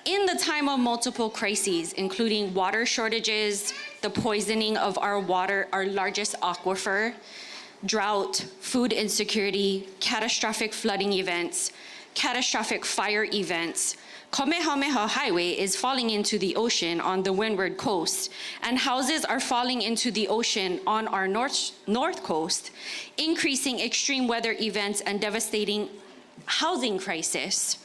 In the time of multiple crises, including water shortages, the poisoning of our water, our largest aquifer, drought, food insecurity, catastrophic flooding events, catastrophic fire events, Kamehameha Highway is falling into the ocean on the windward coast, and houses are falling into the ocean on our north coast, increasing extreme weather events and devastating housing crisis.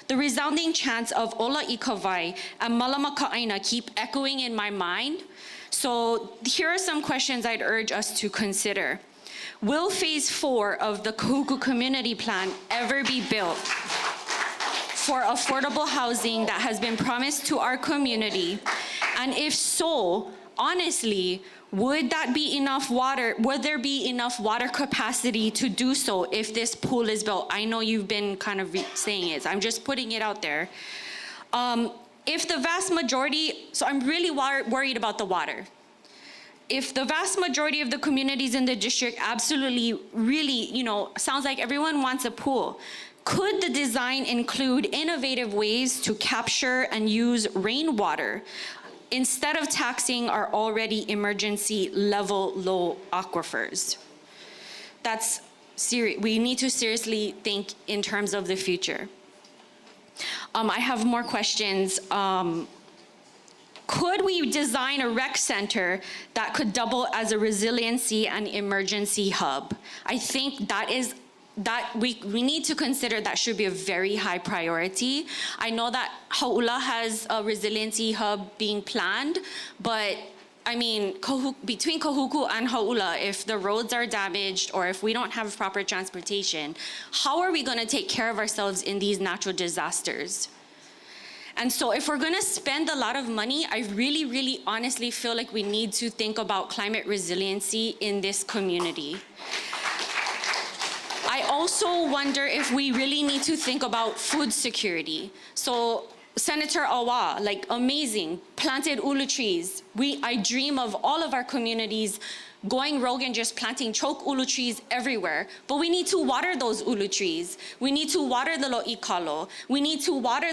The resounding chants of Ola I Kawai and Malamaka'aina keep echoing in my mind. So here are some questions I'd urge us to consider. Will phase 4 of the Kahuku Community Plan ever be built for affordable housing that has been promised to our community? And if so, honestly, would that be enough water? Would there be enough water capacity to do so if this pool is built? I know you've been kind of saying it. I'm just putting it out there. If the vast majority, so I'm really worried about the water. If the vast majority of the communities in the district absolutely, really, sounds like everyone wants a pool, could the design include innovative ways to capture and use rainwater instead of taxing our already emergency level low aquifers? That's serious. We need to seriously think in terms of the future. I have more questions. Could we design a rec center that could double as a resiliency and emergency hub? I think that is that we need to consider that should be a very high priority. I know that Hau'ula has a resiliency hub being planned, but I mean, between Kahuku and Hau'ula, if the roads are damaged or if we don't have proper transportation, how are we going to take care of ourselves in these natural disasters? And so if we're going to spend a lot of money, I really, really honestly feel like we need to think about climate resiliency in this community. I also wonder if we really need to think about food security. So Senator Awa, like amazing, planted ulu trees. I dream of all of our communities going rogue and just planting choke ulu trees everywhere. But we need to water those ulu trees. We need to water the lo'ikalo. We need to water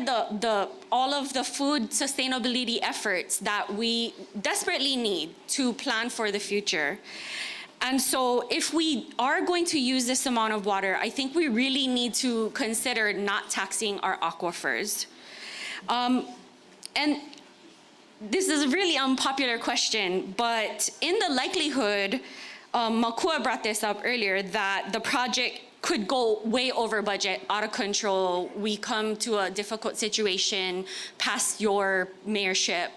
all of the food sustainability efforts that we desperately need to plan for the future. And so if we are going to use this amount of water, I think we really need to consider not taxing our aquifers. And this is a really unpopular question, but in the likelihood, Makua brought this up earlier, that the project could go way over budget, out of control. We come to a difficult situation past your mayorship.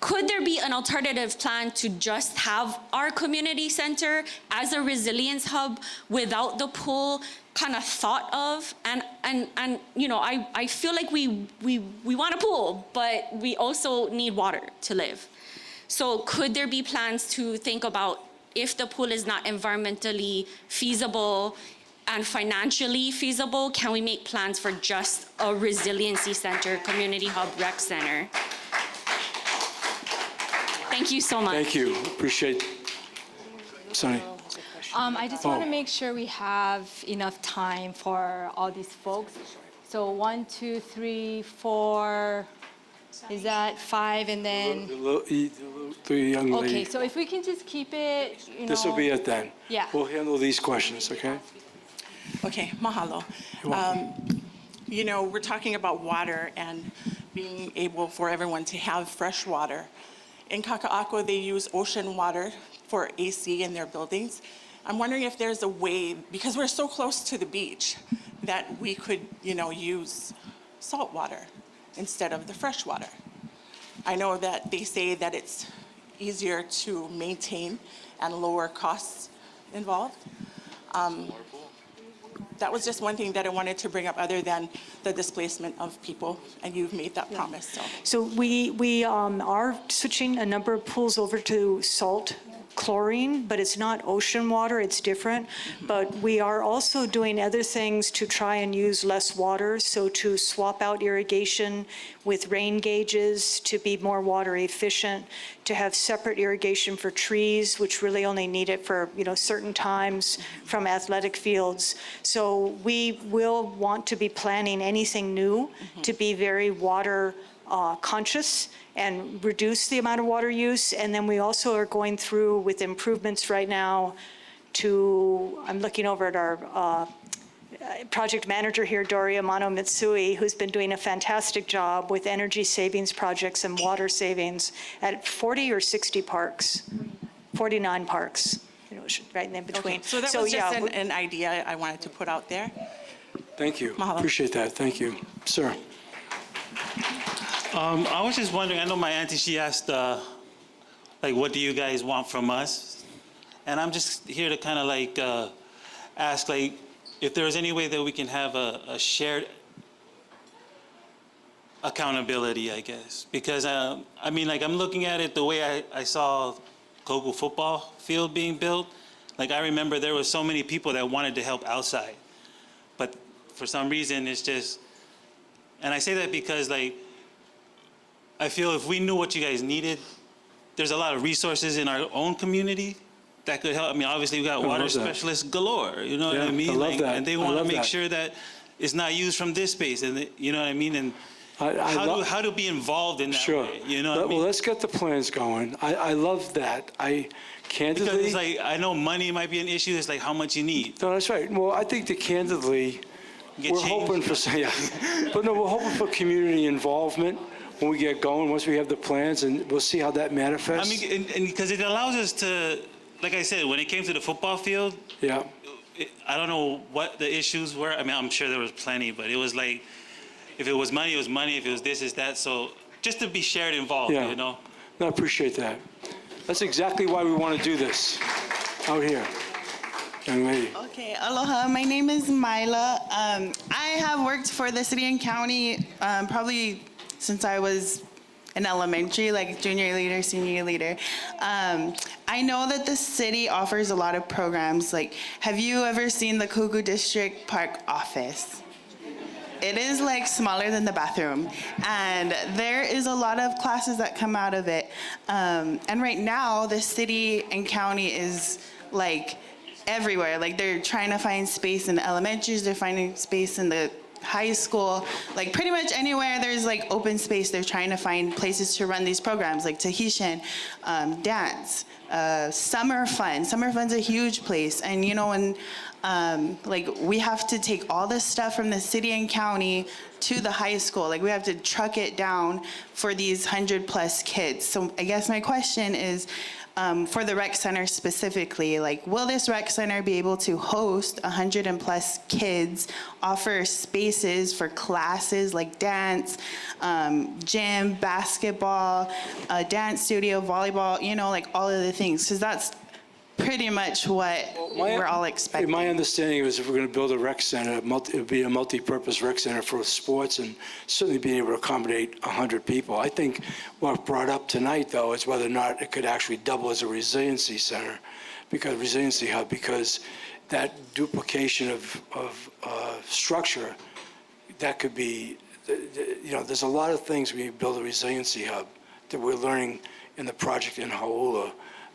Could there be an alternative plan to just have our community center as a resilience hub without the pool kind of thought of? And you know, I feel like we want a pool, but we also need water to live. So could there be plans to think about, if the pool is not environmentally feasible and financially feasible, can we make plans for just a resiliency center, community hub, rec center? Thank you so much. Thank you. Appreciate. Sonny. I just want to make sure we have enough time for all these folks. So 1, 2, 3, 4, is that 5, and then? The young lady. Okay, so if we can just keep it, you know. This will be it then. Yeah. We'll handle these questions, okay? Okay, mahalo. You know, we're talking about water and being able for everyone to have fresh water. In Kaka'ako, they use ocean water for AC in their buildings. I'm wondering if there's a way, because we're so close to the beach, that we could, you know, use salt water instead of the fresh water. I know that they say that it's easier to maintain and lower costs involved. That was just one thing that I wanted to bring up, other than the displacement of people, and you've made that promise. So we are switching a number of pools over to salt chlorine, but it's not ocean water, it's different. But we are also doing other things to try and use less water, so to swap out irrigation with rain gauges to be more water efficient, to have separate irrigation for trees, which really only need it for, you know, certain times from athletic fields. So we will want to be planning anything new to be very water conscious and reduce the amount of water use. And then we also are going through with improvements right now to, I'm looking over at our project manager here, Doria Mano Mitsui, who's been doing a fantastic job with energy savings projects and water savings at 40 or 60 parks, 49 parks, you know, right in between. Okay. So that was just an idea I wanted to put out there. Thank you. Mahalo. Appreciate that. Thank you. Sir. I was just wondering, I know my auntie, she asked, like, what do you guys want from us? And I'm just here to kind of like ask, like, if there's any way that we can have a shared accountability, I guess. Because, I mean, like, I'm looking at it the way I saw Kahuku football field being built. Like, I remember there were so many people that wanted to help outside. But for some reason, it's just, and I say that because, like, I feel if we knew what you guys needed, there's a lot of resources in our own community that could help. I mean, obviously we got water specialists galore, you know what I mean? I love that. And they want to make sure that it's not used from this space, and you know what I mean? And how to be involved in that way, you know what I mean? Well, let's get the plans going. I love that. Candidly. Because it's like, I know money might be an issue, it's like how much you need. No, that's right. Well, I think that candidly, we're hoping for, but no, we're hoping for community involvement when we get going, once we have the plans, and we'll see how that manifests. I mean, and because it allows us to, like I said, when it came to the football field, yeah, I don't know what the issues were. I mean, I'm sure there was plenty, but it was like, if it was money, it was money. If it was this, it's that. So just to be shared involved, Yeah. you know? No, I appreciate that. That's exactly why we want to do this out here. Young lady. Okay, aloha. My name is Mila. I have worked for the city and county probably since I was in elementary, like junior leader, senior leader. I know that the city offers a lot of programs. Like, have you ever seen the Kahuku District Park office? It is like smaller than the bathroom, and there is a lot of classes that come out of it. And right now, the city and county is like everywhere. Like, they're trying to find space in the elementaries, they're finding space in the high school, like pretty much anywhere there's like open space, they're trying to find places to run these programs, like Tahitian, dance, summer fun. Summer fun's a huge place, and you know, when like we have to take all this stuff from the city and county to the high school, like we have to truck it down for these 100+ kids. So I guess my question is, for the rec center specifically, like, will this rec center be able to host 100+ kids, offer spaces for classes like dance, gym, basketball, dance studio, volleyball, you know, like all of the things? Because that's pretty much what we're all expecting. My understanding is if we're going to build a rec center, it would be a multi-purpose rec center for sports and certainly being able to accommodate 100 people. I think what brought up tonight, though, is whether or not it could actually double as a resiliency center, resiliency hub, because that duplication of structure, that could be, you know, there's a lot of things when you build a resiliency hub that we're learning in the project in Honolulu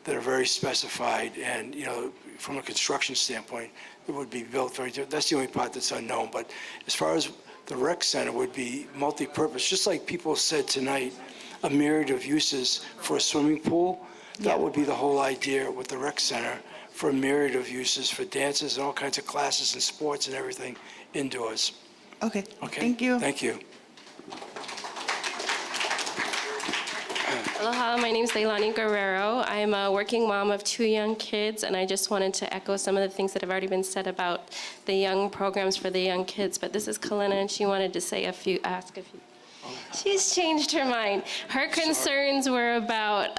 that are very specified, and you know, from a construction standpoint, it would be built very different. That's the only part that's unknown. But as far as the rec center would be multi-purpose, just like people said tonight, a myriad of uses for a swimming pool. That would be the whole idea with the rec center, for a myriad of uses for dances and all kinds of classes and sports and everything indoors. Okay. Okay. Thank you. Thank you. Aloha, my name is Leilani Guerrero. I'm a working mom of 2 young kids, and I just wanted to echo some of the things that have already been said about the young programs for the young kids. But this is Kalena, and she wanted to say ask a few. She's changed her mind. Her concerns were about,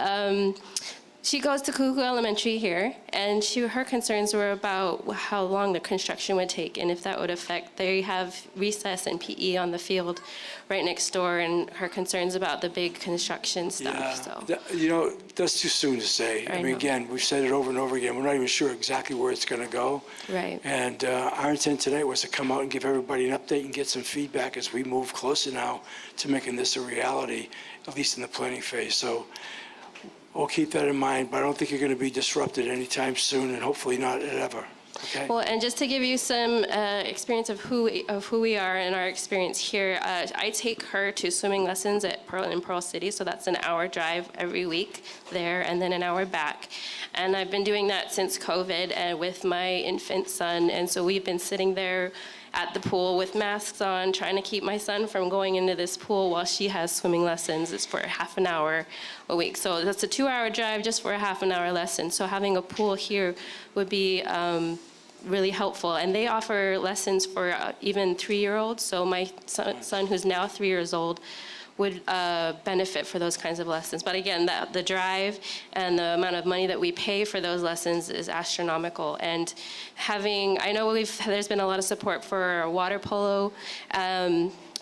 she goes to Kahuku Elementary here, and her concerns were about how long the construction would take and if that would affect, they have recess and PE on the field right next door, and her concerns about the big construction stuff, so. You know, that's too soon to say. I mean, again, we've said it over and over again. We're not even sure exactly where it's going to go. Right. And our intent tonight was to come out and give everybody an update and get some feedback as we move closer now to making this a reality, at least in the planning phase. So we'll keep that in mind, but I don't think you're going to be disrupted anytime soon, and hopefully not ever. Okay. Well, and just to give you some experience of who we are and our experience here, I take her to swimming lessons at Pearl City, so that's an hour drive every week there, and then an hour back. And I've been doing that since COVID and with my infant son, and so we've been sitting there at the pool with masks on, trying to keep my son from going into this pool while she has swimming lessons. It's for half an hour a week. So that's a 2-hour drive just for a half an hour lesson. So having a pool here would be really helpful. And they offer lessons for even 3-year-olds. So my son, who's now 3 years old, would benefit for those kinds of lessons. But again, the drive and the amount of money that we pay for those lessons is astronomical. And I know there's been a lot of support for water polo.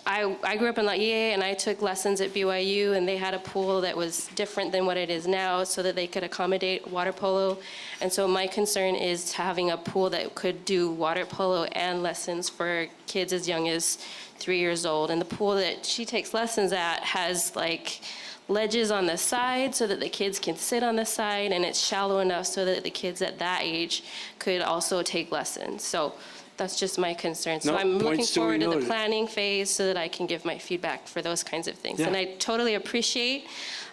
I grew up in Laie, and I took lessons at BYU, and they had a pool that was different than what it is now so that they could accommodate water polo. And so my concern is having a pool that could do water polo and lessons for kids as young as 3 years old. And the pool that she takes lessons at has like ledges on the side so that the kids can sit on the side, and it's shallow enough so that the kids at that age could also take lessons. So that's just my concern. So I'm looking forward to the planning phase so that I can give my feedback for those kinds of things. Yeah. And I totally appreciate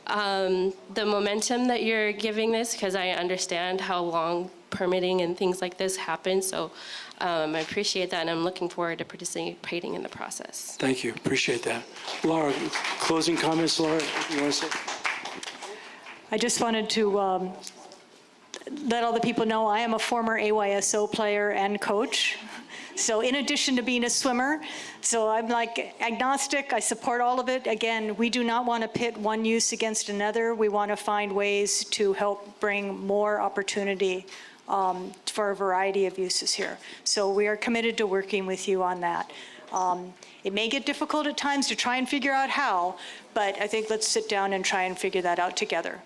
the momentum that you're giving this, because I understand how long permitting and things like this happen. So I appreciate that, and I'm looking forward to participating in the process. Thank you. Appreciate that. Laura, closing comments, Laura, you want to say? I just wanted to let all the people know I am a former AYSO player and coach. So in addition to being a swimmer, so I'm like agnostic, I support all of it. Again, we do not want to pit one use against another. We want to find ways to help bring more opportunity for a variety of uses here. So we are committed to working with you on that. It may get difficult at times to try and figure out how, but I think let's sit down and try and figure that out together.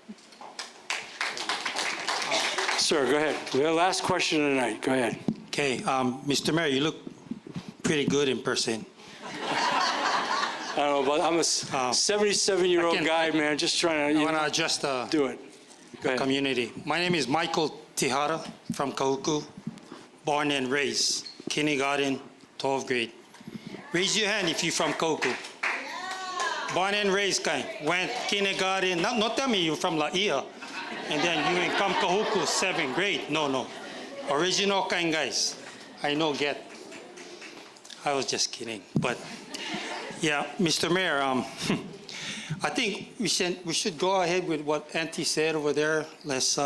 Sir, go ahead. The last question of the night. Go ahead. Okay, Mr. Mayor, you look pretty good in person. I don't know, but I'm a 77-year-old guy, man, just trying to, I want to just do it. Go ahead. Community. My name is Michael Tihara from Kahuku, born and raised, kindergarten, 12th grade. Raise your hand if you're from Kahuku. Born and raised kind. Went kindergarten, not tell me you're from Laia, and then you come Kahuku, 7th grade. No. Original kind guys. I know, get. I was just kidding. But yeah, Mr. Mayor, I think we should go ahead with what Auntie said over there. Let's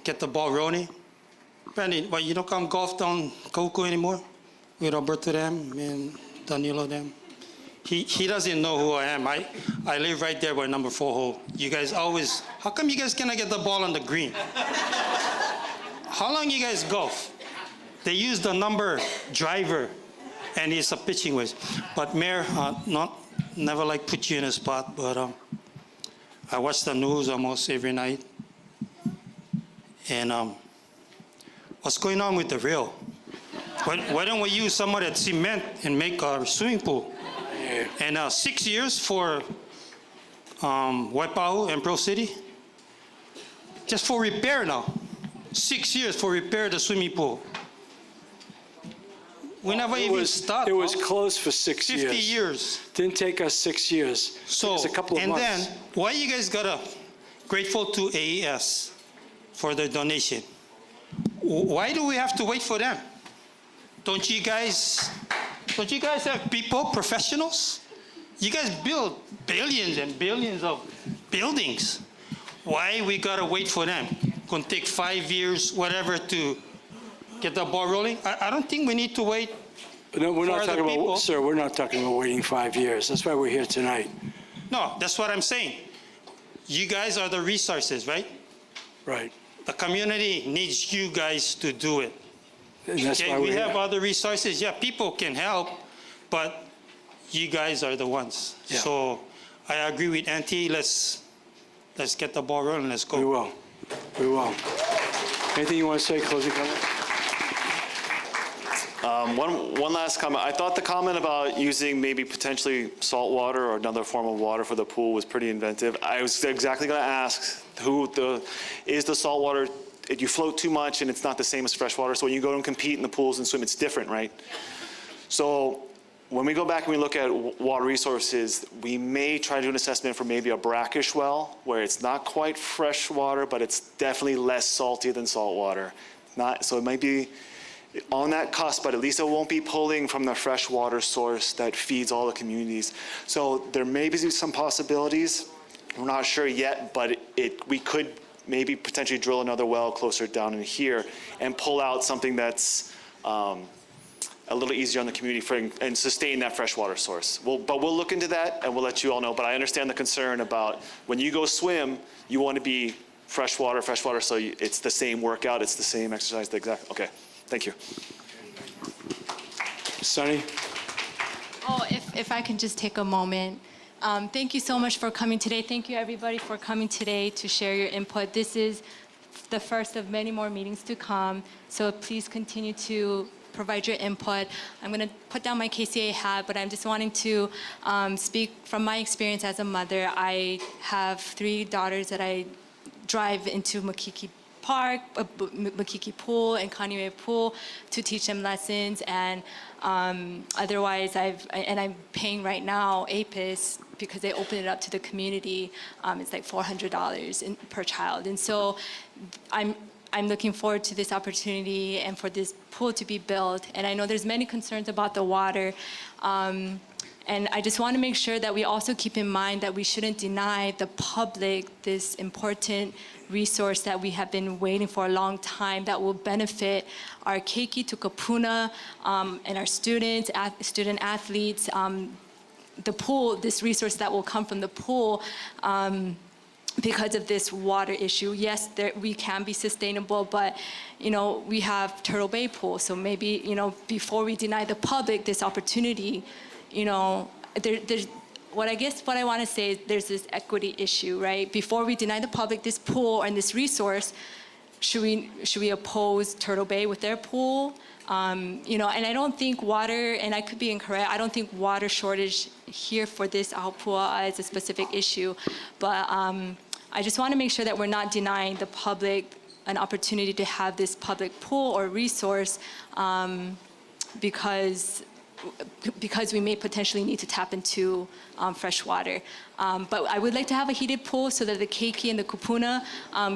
get the ball rolling. Brandon, you don't come golf down Kahuku anymore? With Roberto them and Danilo them? He doesn't know who I am. I live right there by number 4 hole. You guys always, how come you guys cannot get the ball on the green? How long you guys golf? They use the number driver, and it's a pitching wedge. But Mayor, never like put you in a spot, but I watch the news almost every night. And what's going on with the rail? Why don't we use some of that cement and make our swimming pool? And 6 years for Waipau and Pro City, just for repair now. 6 years for repair the swimming pool. We never even started. It was closed for 6 years. 50 years. Didn't take us 6 years. So, it took us a couple of months. And then, why you guys grateful to AES for the donation? Why do we have to wait for them? Don't you guys have people, professionals? You guys build billions and billions of buildings. Why we gotta wait for them? Gonna take 5 years, whatever, to get the ball rolling? I don't think we need to wait. No, we're not for talking other people. about, sir, we're not talking about waiting 5 years. That's why we're here tonight. No, that's what I'm saying. You guys are the resources, right? Right. The community needs you guys to do it. And that's why we we're have here. other resources. Yeah, people can help, but you guys are the ones. Yeah. So I agree with Auntie. Let's get the ball rolling. Let's go. We will. We will. Anything you want to say, closing comment? One last comment. I thought the comment about using maybe potentially salt water or another form of water for the pool was pretty inventive. I was exactly going to ask is the salt water, you float too much and it's not the same as fresh water. So when you go and compete in the pools and swim, it's different, right? So when we go back and we look at water resources, we may try to do an assessment for maybe a brackish well, where it's not quite fresh water, but it's definitely less salty than salt water. So it might be on that cusp, but at least it won't be pulling from the fresh water source that feeds all the communities. So there may be some possibilities. We're not sure yet, but we could maybe potentially drill another well closer down in here and pull out something that's a little easier on the community and sustain that freshwater source. But we'll look into that and we'll let you all know. But I understand the concern about when you go swim, you want to be freshwater, so it's the same workout, it's the same exercise, okay, thank you. Sunny? Oh, if I can just take a moment. Thank you so much for coming today. Thank you, everybody, for coming today to share your input. This is the first of many more meetings to come, so please continue to provide your input. I'm going to put down my KCA hat, but I'm just wanting to speak from my experience as a mother. I have 3 daughters that I drive into Makiki Park, Makiki Pool, and Kaneohe Pool to teach them lessons. And otherwise, I'm paying right now APIS because they open it up to the community. It's like $400 per child. And so I'm looking forward to this opportunity and for this pool to be built. And I know there's many concerns about the water. And I just want to make sure that we also keep in mind that we shouldn't deny the public this important resource that we have been waiting for a long time that will benefit our keiki to kapuna and our students, student athletes. The pool, this resource that will come from the pool, because of this water issue. Yes, we can be sustainable, but we have Turtle Bay Pool, so maybe before we deny the public this opportunity, there's what I want to say is there's this equity issue, right? Before we deny the public this pool and this resource, should we oppose Turtle Bay with their pool? And I don't think water, and I could be incorrect, I don't think water shortage here for this Ahopua is a specific issue, but I just want to make sure that we're not denying the public an opportunity to have this public pool or resource because we may potentially need to tap into fresh water. But I would like to have a heated pool so that the keiki and the kupuna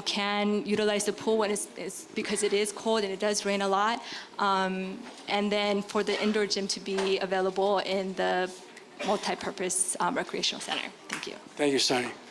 can utilize the pool when it's because it is cold and it does rain a lot. And then for the indoor gym to be available in the multi-purpose recreational center. Thank you. Thank you, Sonny.